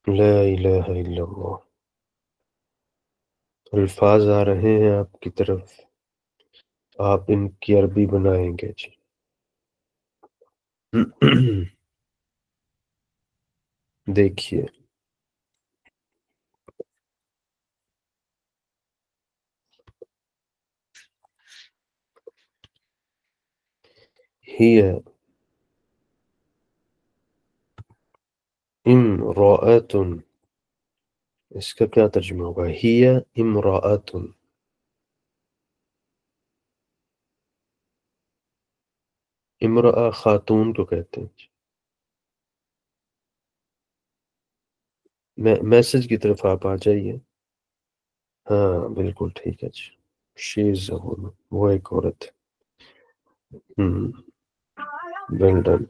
لا الہ الا اللہ. الفاظ آ رہے ہیں آپ کی طرف، آپ ان کی عربی بنائیں گے جی. دیکھیے ہی امرأۃ. اس کا کیا ترجمہ ہوگا؟ ہی امرأۃ. امرأہ خاتون کو کہتے ہیں. میسج کی طرف آپ آ جائیے. ہاں بالکل ٹھیک ہے جی. شی از وہ ایک عورت ہے. Well done.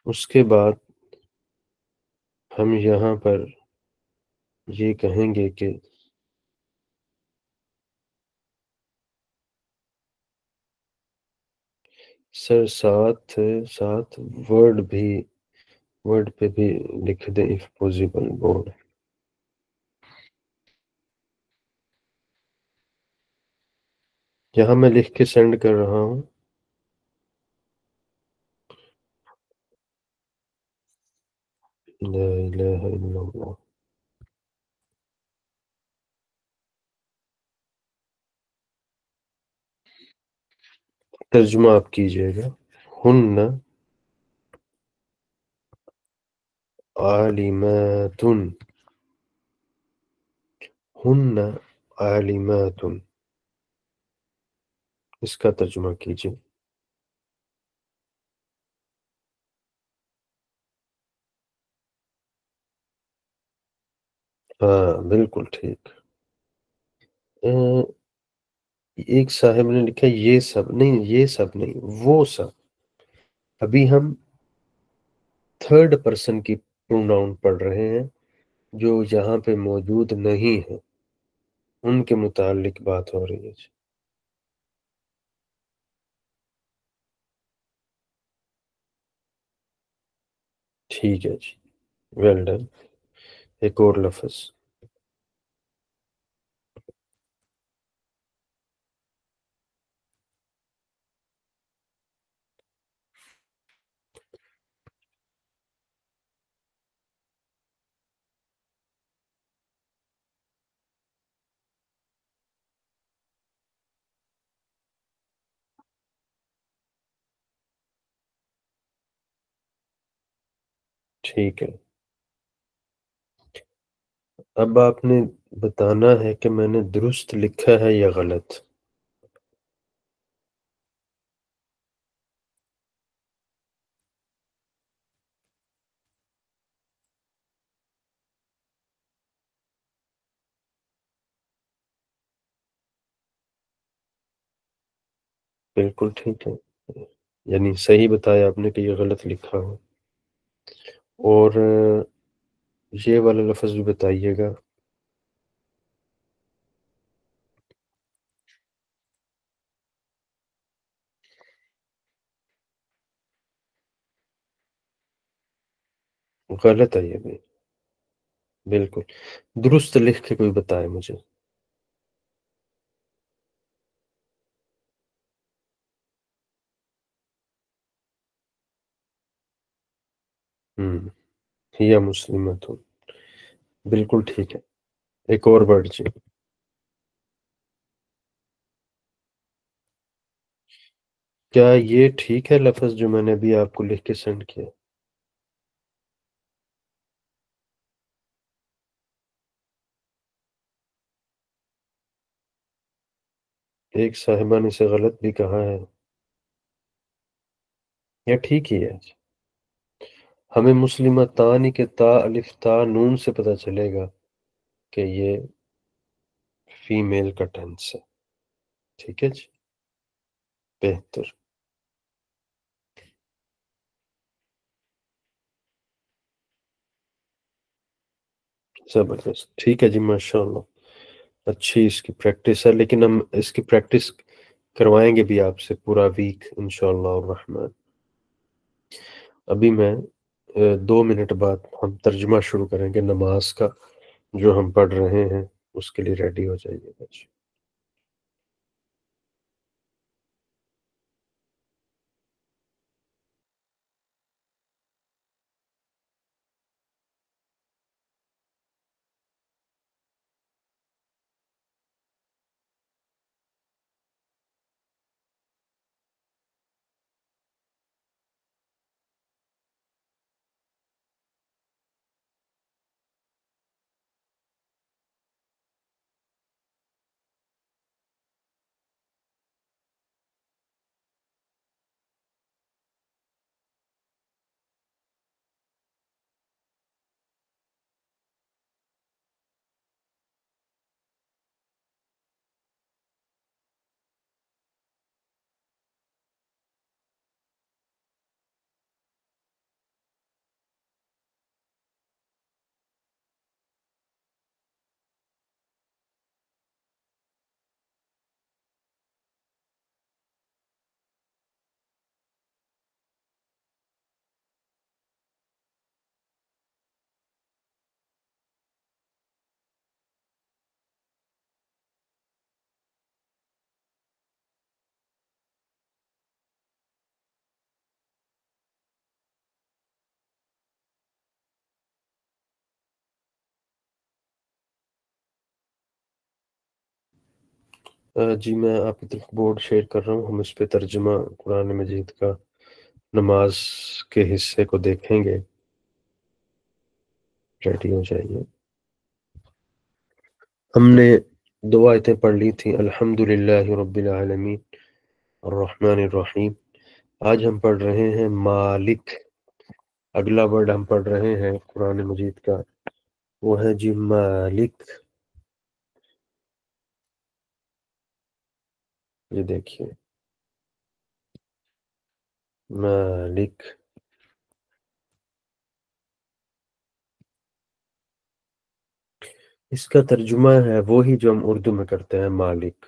اس کے بعد ہم یہاں پر یہ کہیں گے کہ سر ساتھ ورڈ پہ بھی لکھ دیں if possible بورڈ. یہاں میں لکھ کے سینڈ کر رہا ہوں. لا الہ الا اللہ. ترجمہ آپ کیجئے گا. ہن عالمات. ہن عالمات. اس کا ترجمہ کیجئے. ہاں بالکل ٹھیک. ایک صاحب نے لکھا یہ سب نہیں، یہ سب نہیں، وہ سب. ابھی ہم تھرڈ پرسن کی پروناؤن پڑھ رہے ہیں جو یہاں پہ موجود نہیں ہے، ان کے متعلق بات ہو رہی ہے. ٹھیک ہے جی. Well done. ایک اور لفظ. ٹھیک ہے. اب آپ نے بتانا ہے کہ میں نے درست لکھا ہے یا غلط. بالکل ٹھیک ہے. یعنی صحیح بتایا آپ نے کہ یہ غلط لکھا ہو. اور یہ والا لفظ بھی بتائیے گا. غلط ہے یہ بھی، بالکل درست لکھ کے کوئی بتائے مجھے۔ ہی مسلمت ہوں، بالکل ٹھیک ہے۔ ایک اور ورڈ جی۔ کیا یہ ٹھیک ہے لفظ جو میں نے ابھی آپ کو لکھ کے سینڈ کیا؟ ایک صاحبہ نے اسے غلط بھی کہا ہے، یا ٹھیک ہی ہے؟ ہمیں مسلمتانی کے تا الف تا نون سے پتہ چلے گا کہ یہ فیمیل کا ٹینس ہے، ٹھیک ہے جی، بہتر۔ زبردست، ٹھیک ہے جی، ماشاءاللہ، اچھی اس کی پریکٹس ہے، لیکن ہم اس کی پریکٹس کروائیں گے بھی آپ سے پورا ویک انشاءاللہ الرحمن۔ ابھی میں 2 منٹ بعد ہم ترجمہ شروع کریں گے نماز کا جو ہم پڑھ رہے ہیں، اس کے لیے ریڈی ہو جائیے گا جی۔ جی میں آپ کی طرف بورڈ شیئر کر رہا ہوں، ہم اس پہ ترجمہ قرآن مجید کا نماز کے حصے کو دیکھیں گے، ریڈی ہو جائیے۔ ہم نے 2 آیتیں پڑھ لی تھیں، الحمد للہ رب العالمین الرحمن الرحیم۔ آج ہم پڑھ رہے ہیں مالک۔ اگلا ورڈ ہم پڑھ رہے ہیں قرآن مجید کا، وہ ہے جی مالک۔ یہ دیکھیے مالک، اس کا ترجمہ ہے وہی جو ہم اردو میں کرتے ہیں، مالک،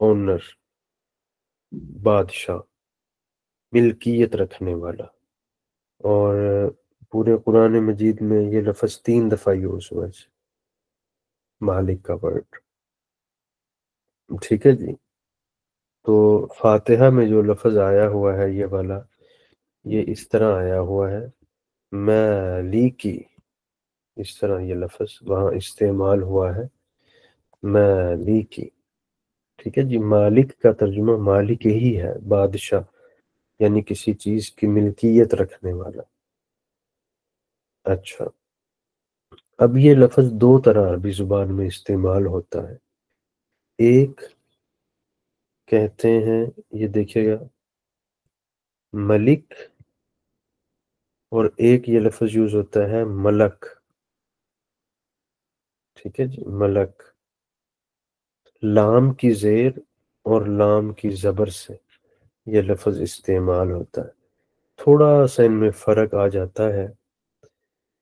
اونر، بادشاہ، ملکیت رکھنے والا۔ اور پورے قرآن مجید میں یہ لفظ 3 دفعہ یوز ہوا ہے، مالک کا ورڈ، ٹھیک ہے جی۔ تو فاتحہ میں جو لفظ آیا ہوا ہے یہ والا، یہ اس طرح آیا ہوا ہے، مالکی، اس طرح یہ لفظ وہاں استعمال ہوا ہے، مالکی، ٹھیک ہے جی۔ مالک کا ترجمہ مالک ہی ہے، بادشاہ، یعنی کسی چیز کی ملکیت رکھنے والا۔ اچھا، اب یہ لفظ 2 طرح عربی زبان میں استعمال ہوتا ہے، ایک کہتے ہیں، یہ دیکھیے گا، ملک، اور ایک یہ لفظ یوز ہوتا ہے ملک، ٹھیک ہے جی، ملک، لام کی زیر اور لام کی زبر سے یہ لفظ استعمال ہوتا ہے، تھوڑا سا ان میں فرق آ جاتا ہے،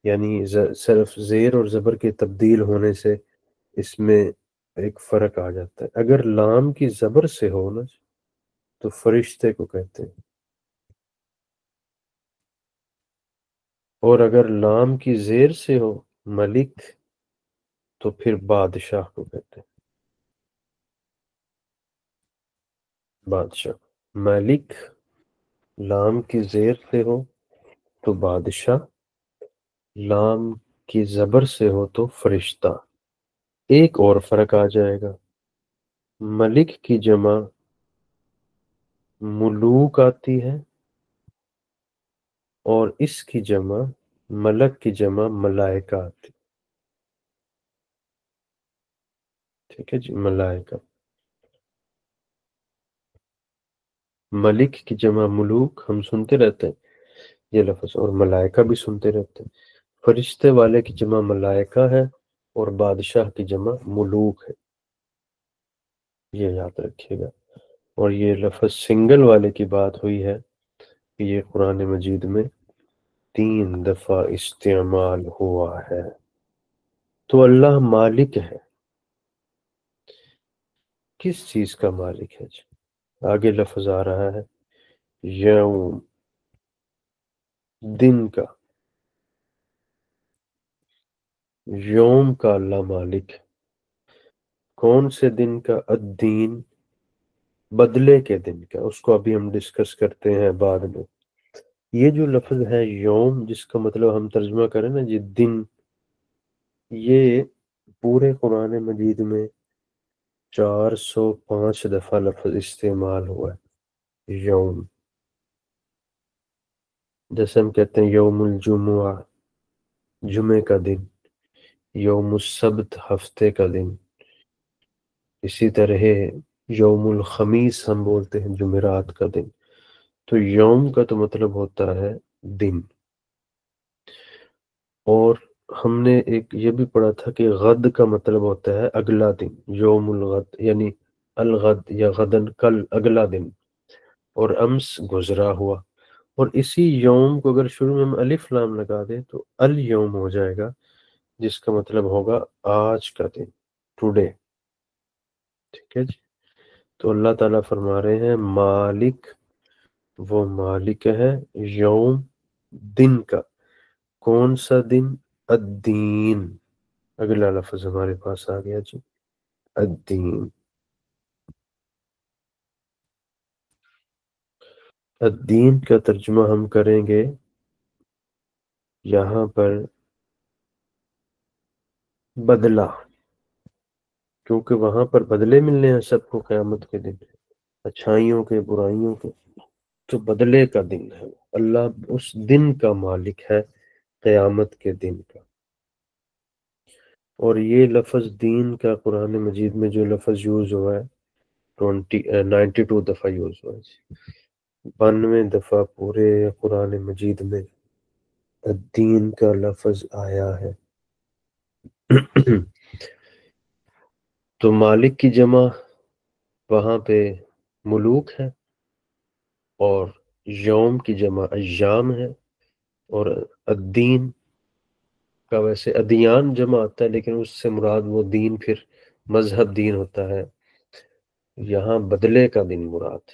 یعنی صرف زیر اور زبر کے تبدیل ہونے سے اس میں ایک فرق آ جاتا ہے۔ اگر لام کی زبر سے ہو نا تو فرشتے کو کہتے ہیں، اور اگر لام کی زیر سے ہو ملک تو پھر بادشاہ کو کہتے ہیں، بادشاہ۔ ملک لام کی زیر سے ہو تو بادشاہ، لام کی زبر سے ہو تو فرشتہ۔ ایک اور فرق آ جائے گا، ملک کی جمع ملوک آتی ہے اور اس کی جمع ملک کی جمع ملائکہ آتی ہے۔ ٹھیک ہے جی، ملائکہ۔ ملک کی جمع ملوک ہم سنتے رہتے ہیں یہ لفظ، اور ملائکہ بھی سنتے رہتے ہیں۔ فرشتے والے کی جمع ملائکہ ہے اور بادشاہ کی جمع ملوک ہے، یہ یاد رکھیے گا۔ اور یہ لفظ سنگل والے کی بات ہوئی ہے کہ یہ قرآن مجید میں 3 دفعہ استعمال ہوا ہے۔ تو اللہ مالک ہے، کس چیز کا مالک ہے جی؟ آگے لفظ آ رہا ہے یوم، دن کا، یوم کا اللہ مالک ہے۔ کون سے دن کا؟ الدین، بدلے کے دن کا، اس کو ابھی ہم ڈسکس کرتے ہیں بعد میں۔ یہ جو لفظ ہے یوم، جس کا مطلب ہم ترجمہ کریں نا جی دن، یہ پورے قرآن مجید میں 405 دفعہ لفظ استعمال ہوا ہے یوم۔ جیسے ہم کہتے ہیں یوم الجمعہ، جمعے کا دن، یوم السبت، ہفتے کا دن، اسی طرح یوم الخمیس ہم بولتے ہیں جمعرات کا دن۔ تو یوم کا تو مطلب ہوتا ہے دن۔ اور ہم نے ایک یہ بھی پڑھا تھا کہ غد کا مطلب ہوتا ہے اگلا دن، یوم الغد، یعنی الغد یا غدن، کل، اگلا دن، اور امس گزرا ہوا۔ اور اسی یوم کو اگر شروع میں ہم الف لام لگا دیں تو الیوم ہو جائے گا، جس کا مطلب ہوگا آج کا دن، ٹوڈے۔ ٹھیک ہے جی، تو اللہ تعالیٰ فرما رہے ہیں مالک، وہ مالک ہے یوم، دن کا۔ کون سا دن؟ الدین، اگلا لفظ ہمارے پاس آ گیا جی، الدین۔ الدین کا ترجمہ ہم کریں گے یہاں پر بدلہ، کیونکہ وہاں پر بدلے ملنے ہیں سب کو قیامت کے دن، اچھائیوں کے، برائیوں کے، تو بدلے کا دن ہے۔ اللہ اس دن کا مالک ہے، قیامت کے دن کا۔ اور یہ لفظ دین کا قرآن مجید میں جو لفظ یوز ہوا ہے 92 دفعہ یوز ہوا ہے، 92 دفعہ پورے قرآن مجید میں الدین کا لفظ آیا ہے۔ تو مالک کی جمع وہاں پہ ملوک ہے، اور یوم کی جمع ایام ہے، اور الدین کا ویسے ادیان جمع آتا ہے لیکن اس سے مراد وہ دین پھر مذہب دین ہوتا ہے، یہاں بدلے کا دن مراد۔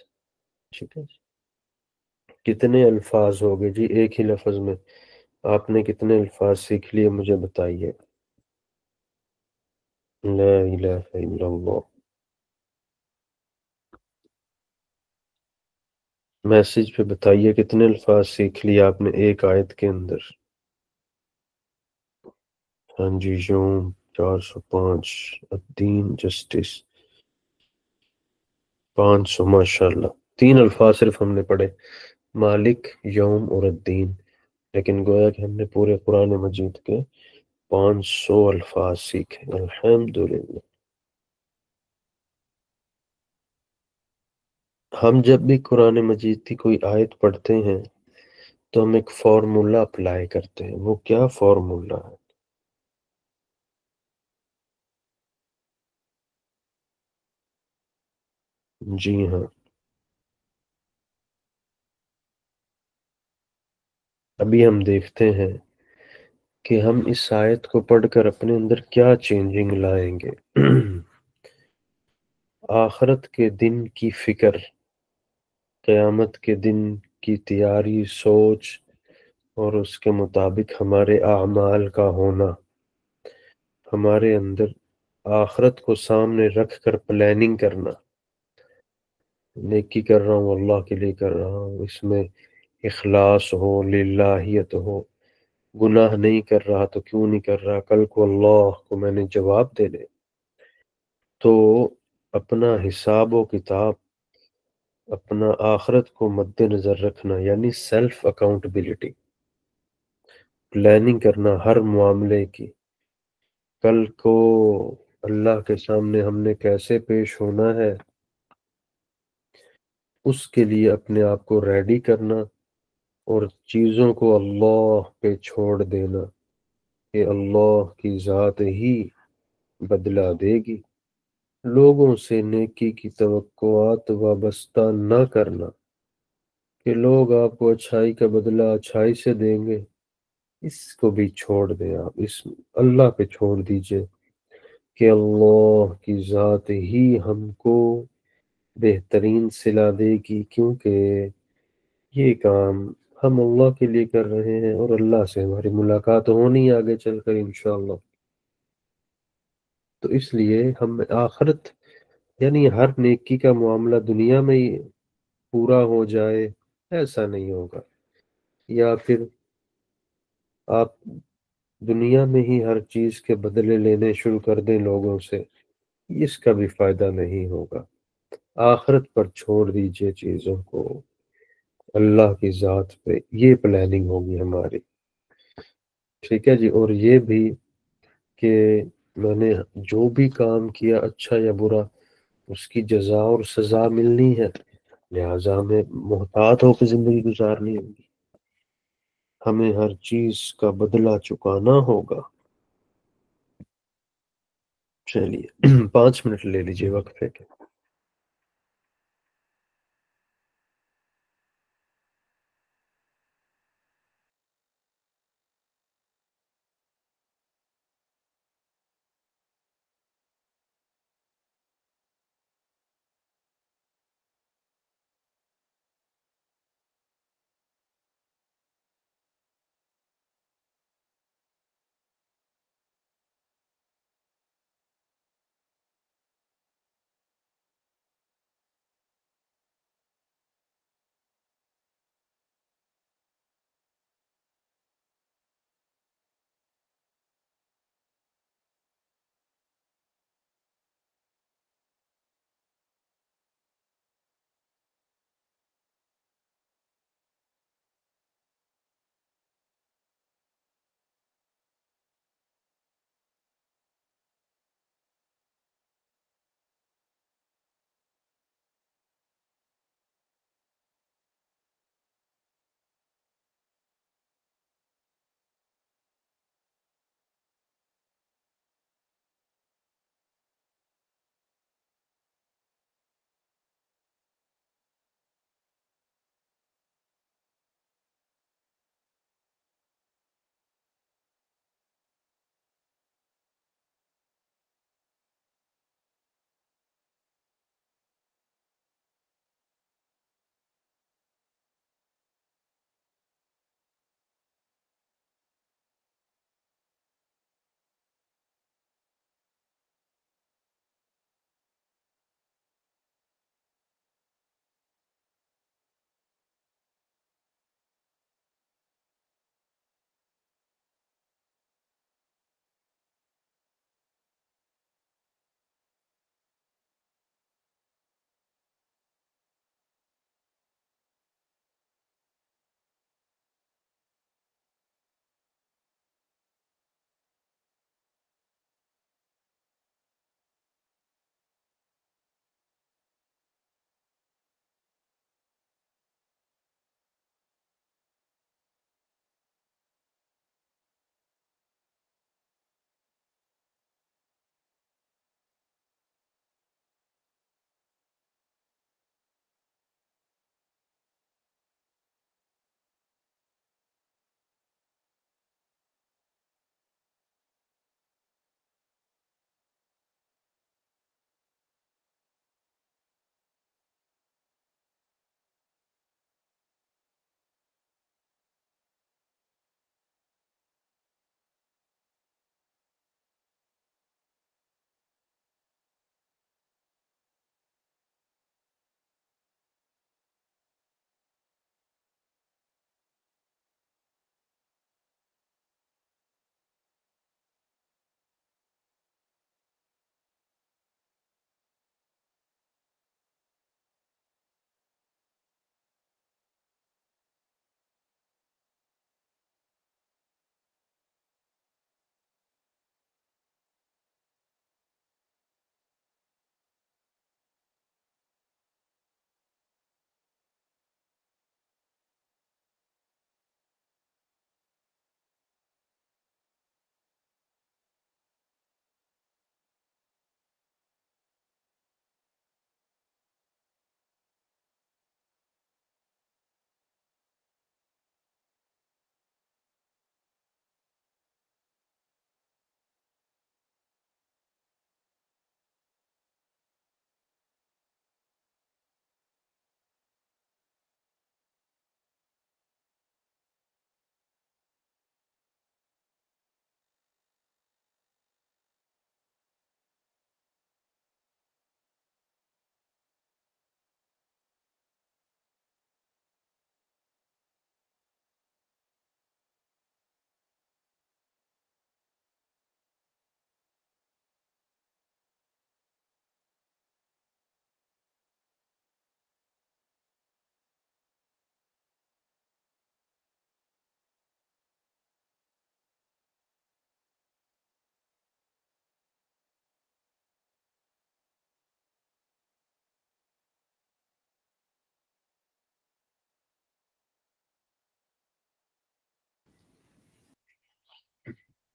ٹھیک ہے، کتنے الفاظ ہو گئے جی ایک ہی لفظ میں؟ آپ نے کتنے الفاظ سیکھ لیے مجھے بتائیے؟ لا الہ الا اللہ۔ میسج پہ بتائیے کتنے الفاظ سیکھ لیے آپ نے ایک آیت کے اندر؟ ہاں جی، یوم 405، الدین، جسٹس 500، ماشاءاللہ۔ 3 الفاظ صرف ہم نے پڑھے، مالک، یوم اور الدین، لیکن گویا کہ ہم نے پورے قرآن مجید کے 500 الفاظ سیکھے، الحمدللہ۔ ہم جب بھی قرآن مجید کی کوئی آیت پڑھتے ہیں تو ہم ایک فارمولا اپلائی کرتے ہیں۔ وہ کیا فارمولا ہے؟ جی ہاں، ابھی ہم دیکھتے ہیں کہ ہم اس آیت کو پڑھ کر اپنے اندر کیا چینجنگ لائیں گے۔ آخرت کے دن کی فکر، قیامت کے دن کی تیاری، سوچ، اور اس کے مطابق ہمارے اعمال کا ہونا، ہمارے اندر آخرت کو سامنے رکھ کر پلاننگ کرنا، نیکی کر رہا ہوں اللہ کے لیے کر رہا ہوں، اس میں اخلاص ہو، للہیت ہو، گناہ نہیں کر رہا تو کیوں نہیں کر رہا، کل کو اللہ کو میں نے جواب دینے، تو اپنا حساب و کتاب، اپنا آخرت کو مد نظر رکھنا، یعنی سیلف اکاؤنٹبلٹی، پلاننگ کرنا ہر معاملے کی، کل کو اللہ کے سامنے ہم نے کیسے پیش ہونا ہے، اس کے لیے اپنے آپ کو ریڈی کرنا، اور چیزوں کو اللہ پہ چھوڑ دینا کہ اللہ کی ذات ہی بدلہ دے گی، لوگوں سے نیکی کی توقعات وابستہ نہ کرنا کہ لوگ آپ کو اچھائی کا بدلہ اچھائی سے دیں گے، اس کو بھی چھوڑ دیں، آپ اس اللہ پہ چھوڑ دیجئے کہ اللہ کی ذات ہی ہم کو بہترین صلہ دے گی، کیونکہ یہ کام ہم اللہ کے لیے کر رہے ہیں اور اللہ سے ہماری ملاقات ہونی ہے آگے چل کر انشاءاللہ۔ تو اس لیے ہم آخرت، یعنی ہر نیکی کا معاملہ دنیا میں ہی پورا ہو جائے، ایسا نہیں ہوگا، یا پھر آپ دنیا میں ہی ہر چیز کے بدلے لینے شروع کر دیں لوگوں سے، اس کا بھی فائدہ نہیں ہوگا، آخرت پر چھوڑ دیجئے چیزوں کو، اللہ کی ذات پہ، یہ پلاننگ ہوگی ہماری، ٹھیک ہے جی۔ اور یہ بھی کہ میں نے جو بھی کام کیا اچھا یا برا، اس کی جزا اور سزا ملنی ہے، لہٰذا ہمیں محتاط ہو کے زندگی گزارنی ہوگی، ہمیں ہر چیز کا بدلہ چکانا ہوگا۔ چلیے 5 منٹ لے لیجیے وقفے کے۔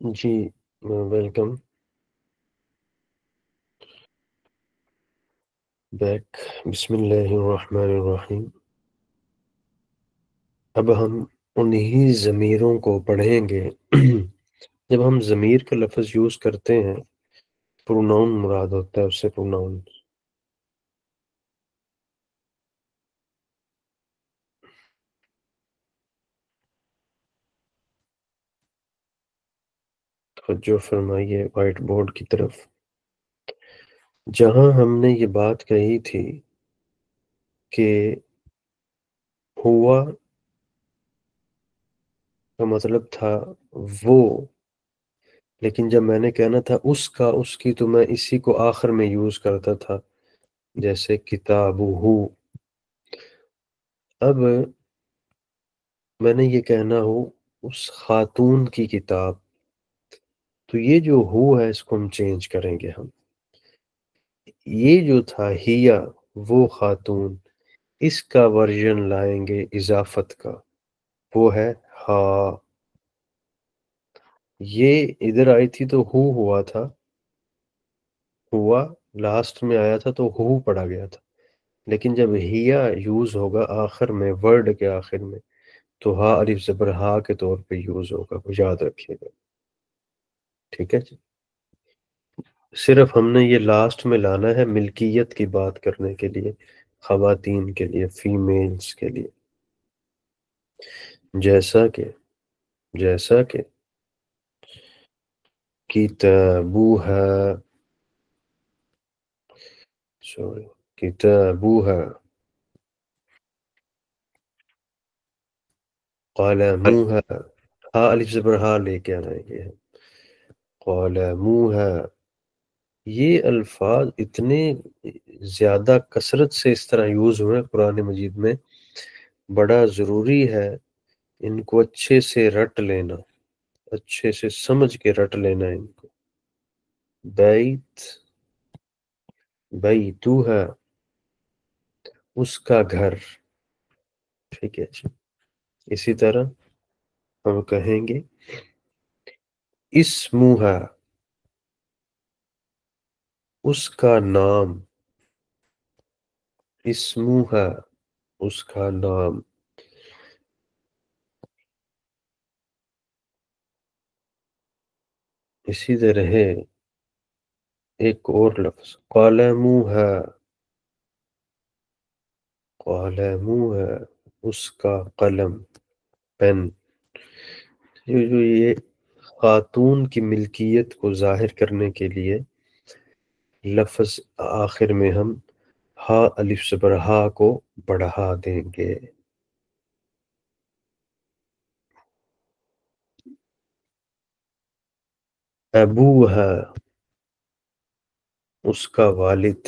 جی ویلکم بیک. بسم اللہ الرحمن الرحیم. اب ہم انہی ضمیروں کو پڑھیں گے. جب ہم ضمیر کا لفظ یوز کرتے ہیں پروناؤن مراد ہوتا ہے اس سے. پروناؤن توجہ فرمائیے وائٹ بورڈ کی طرف. جہاں ہم نے یہ بات کہی تھی کہ ہوا کا مطلب تھا وہ، لیکن جب میں نے کہنا تھا اس کی تو میں اسی کو آخر میں یوز کرتا تھا، جیسے کتاب ہو. اب میں نے یہ کہنا ہو اس خاتون کی کتاب، تو یہ جو ہو ہے اس کو ہم چینج کریں گے. ہم یہ جو تھا ہیا وہ خاتون، اس کا ورژن لائیں گے اضافت کا، وہ ہے ہا. یہ ادھر آئی تھی تو ہوا تھا، ہوا لاسٹ میں آیا تھا تو ہو پڑا گیا تھا. لیکن جب ہیا یوز ہوگا آخر میں، ورڈ کے آخر میں، تو ہا الف زبر ہا کے طور پہ یوز ہوگا. وہ یاد رکھیے گا. ٹھیک ہے جی. صرف ہم نے یہ لاسٹ میں لانا ہے ملکیت کی بات کرنے کے لیے، خواتین کے لیے، فیمیلز کے لیے. جیسا کہ کتابوہا، سوری، کتابوہا، قلموہا. ہا الف زبر ہا لے کے آنا ہے. یہ ہے قلموہا. یہ الفاظ اتنے زیادہ کثرت سے اس طرح یوز ہوئے قرآن مجید میں، بڑا ضروری ہے ان کو اچھے سے رٹ لینا، اچھے سے سمجھ کے رٹ لینا ان کو. بیتوہا، اس کا گھر. ٹھیک ہے جی. اسی طرح ہم کہیں گے اسموہا، اس کا نام. اسموہا، اس کا نام. اسی طرح ہے ایک اور لفظ قلموہا. قلموہا، اس کا قلم، پین. جو یہ خاتون کی ملکیت کو ظاہر کرنے کے لیے لفظ آخر میں ہم ہا الف زبر ہا کو بڑھا دیں گے. ابوہا، اس کا والد.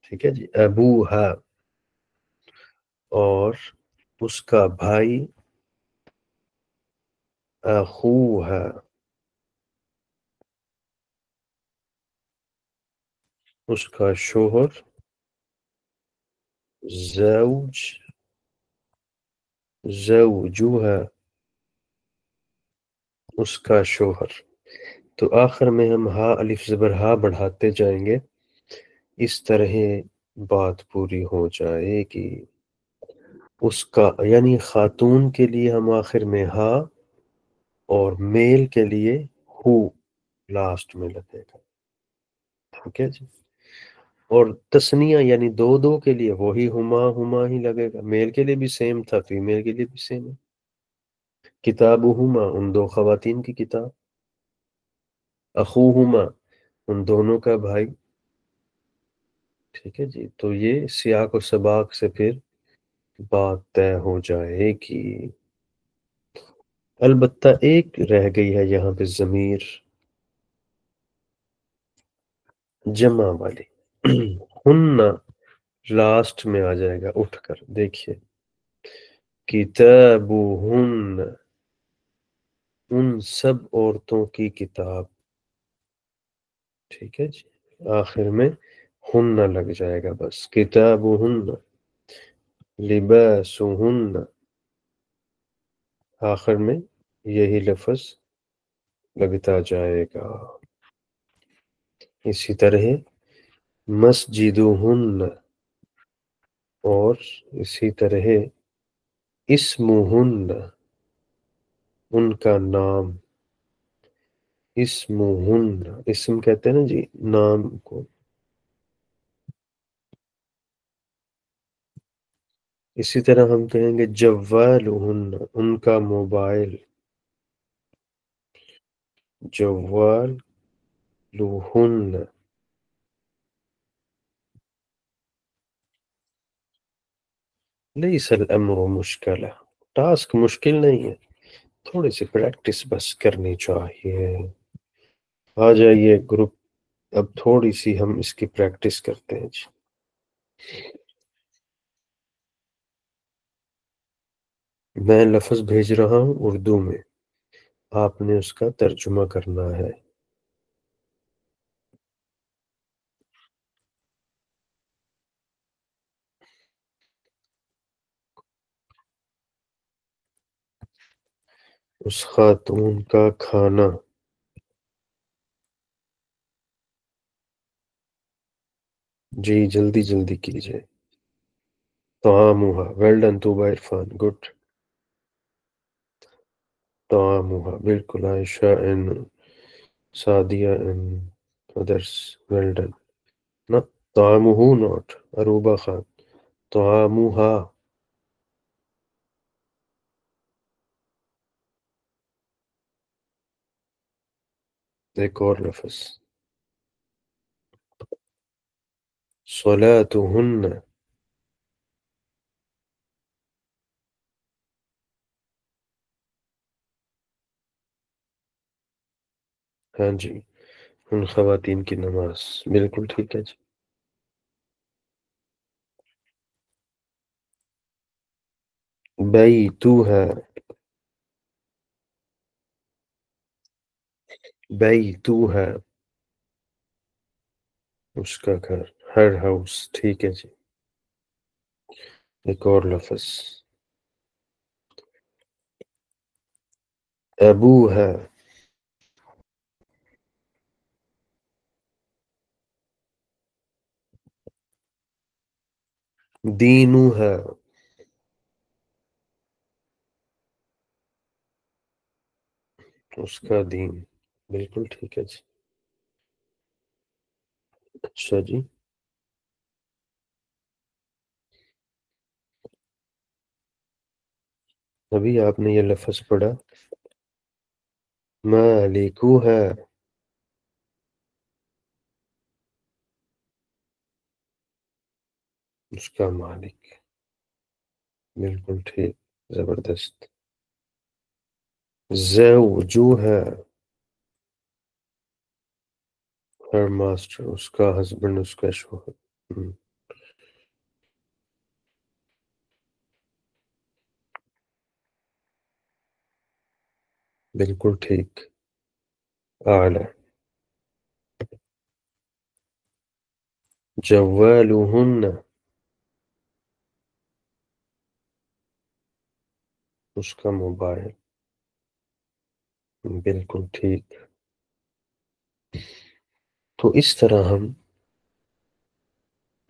ٹھیک ہے جی. ابوہا. اور اس کا بھائی اخوہا. اس کا شوہر زوجوہا، اس کا شوہر. تو آخر میں ہم ہا الف زبر ہا بڑھاتے جائیں گے. اس طرح بات پوری ہو جائے گی. اس کا یعنی خاتون کے لیے ہم آخر میں ہا، اور میل کے لیے ہو لاسٹ میں لگے گا. ٹھیک ہے جی. اور تسنیہ یعنی دو کے لیے وہی ہما ہی لگے گا. میل کے لیے بھی سیم تھا، فیمیل کے لیے بھی سیم ہے. کتابہما، ان دو خواتین کی کتاب. اخوہما، ان دونوں کا بھائی. ٹھیک ہے جی. تو یہ سیاق و سباق سے پھر بات طے ہو جائے گی. البتہ ایک رہ گئی ہے یہاں پہ ضمیر جمع والی. ہن لاسٹ میں آ جائے گا اٹھ کر. دیکھیے کتابہن، ان سب عورتوں کی کتاب. ٹھیک ہے جی. آخر میں ہن لگ جائے گا بس. کتابہن لباسہن، آخر میں یہی لفظ لگتا جائے گا۔ اسی طرح مسجدہن، اور اسی طرح اسمہن، ان کا نام، اسمہن، اسم کہتے ہیں نا جی نام کو، اسی طرح ہم کہیں گے جوالہن، ان کا موبائل، جوالہن۔ لیس الامر مشکلہ، ٹاسک مشکل نہیں ہے، تھوڑی سی پریکٹس بس کرنی چاہیے۔ آ جائیے گروپ، اب تھوڑی سی ہم اس کی پریکٹس کرتے ہیں جی۔ میں لفظ بھیج رہا ہوں اردو میں، آپ نے اس کا ترجمہ کرنا ہے۔ اس خاتون کا کھانا، جی جلدی جلدی کیجئے۔ طعامها، ویل ڈن طوبہ عرفان، گڈ۔ طعامها، بالکل عائشہ and Sadia and others، well done۔ نہ، طعامه not، عروبہ خان، طعامها، ایک اور لفظ، صلاتهن، ہاں جی، ان خواتین کی نماز، بالکل ٹھیک ہے جی۔ بیتوها، بیتوها، اس کا گھر، ہر ہاؤس، ٹھیک ہے جی۔ ایک اور لفظ، ابوها، دینها، اس کا دین، بالکل ٹھیک ہے جی۔ اچھا جی، ابھی آپ نے یہ لفظ پڑھا، مالکوها، اس کا مالک، بالکل ٹھیک، زبردست۔ زوجوها، ہر ماسٹر، اس کا ہسبینڈ، اس کا شوہر، بالکل ٹھیک، اعلیٰ۔ جوالہن، اس کا موبائل، بالکل ٹھیک۔ تو اس طرح ہم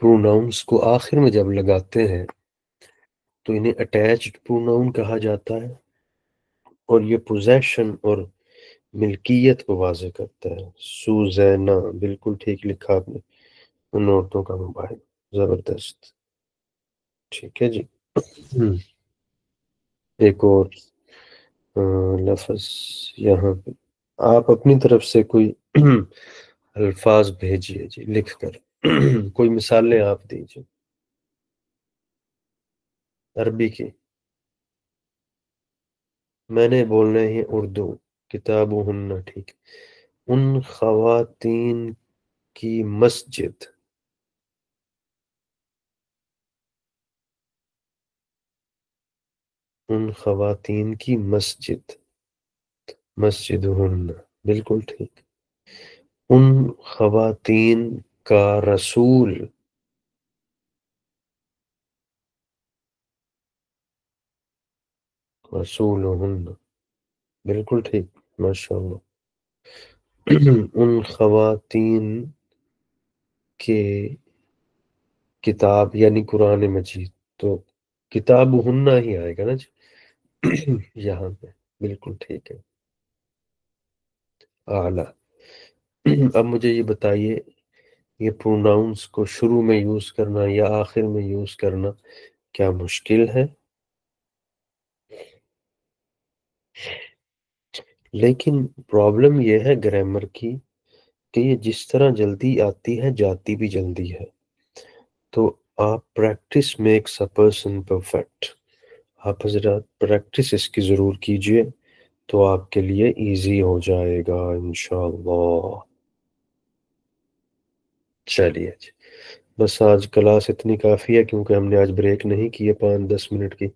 پروناؤنس کو آخر میں جب لگاتے ہیں تو انہیں اٹیچڈ پروناؤن کہا جاتا ہے، اور یہ پوزیشن اور ملکیت کو واضح کرتا ہے۔ سوزینا، بالکل ٹھیک لکھا آپ نے، ان عورتوں کا موبائل، زبردست، ٹھیک ہے جی۔ ایک اور لفظ یہاں پہ، آپ اپنی طرف سے کوئی الفاظ بھیجیے جی لکھ کر، کوئی مثالیں آپ دیجیے عربی کی، میں نے بولنا ہے اردو، کتابہن، ٹھیک، ان خواتین کی مسجد، ان خواتین کی مسجد، مسجدہن، بالکل ٹھیک۔ ان خواتین کا رسول، رسولہن، بالکل ٹھیک، ماشاء اللہ۔ ان خواتین کے کتاب یعنی قرآن مجید، تو کتاب ہننا ہی آئے گا نا جی یہاں پہ بالکل ٹھیک ہے، اعلیٰ۔ اب مجھے یہ بتائیے، یہ پروناؤنس کو شروع میں یوز کرنا یا آخر میں یوز کرنا کیا مشکل ہے؟ لیکن پرابلم یہ ہے گرامر کی کہ یہ جس طرح جلدی آتی ہے جاتی بھی جلدی ہے، تو آپ practice makes a person perfect, آپ حضرات پریکٹس اس کی ضرور کیجئے تو آپ کے لیے ایزی ہو جائے گا انشاءاللہ۔ چلیے جی، بس آج کلاس اتنی کافی ہے کیونکہ ہم نے آج بریک نہیں کی ہے 5-10 منٹ کی،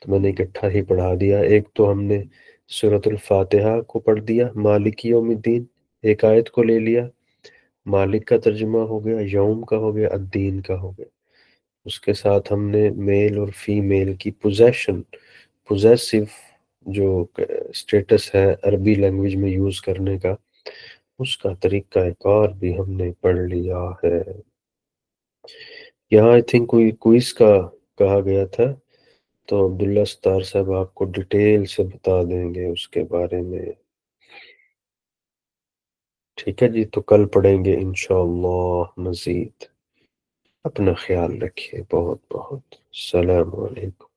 تو میں نے اکٹھا ہی پڑھا دیا۔ ایک تو ہم نے سورۃ الفاتحہ کو پڑھ دیا، مالک یوم الدین، ایک آیت کو لے لیا، مالک کا ترجمہ ہو گیا، یوم کا ہو گیا، الدین کا ہو گیا۔ اس کے ساتھ ہم نے میل اور فیمیل کی پوزیسو جو اسٹیٹس ہے عربی لینگویج میں یوز کرنے کا، اس کا طریقہ کار بھی ہم نے پڑھ لیا ہے۔ یہاں آئی تھنک کوئی کوئز کا کہا گیا تھا، تو عبداللہ ستار صاحب آپ کو ڈیٹیل سے بتا دیں گے اس کے بارے میں۔ ٹھیک ہے جی، تو کل پڑھیں گے انشاءاللہ مزید۔ اپنا خیال رکھیے بہت بہت۔ السلام علیکم۔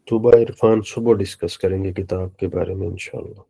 صبح عرفان صبح ڈسکس کریں گے کتاب کے بارے میں انشاءاللہ۔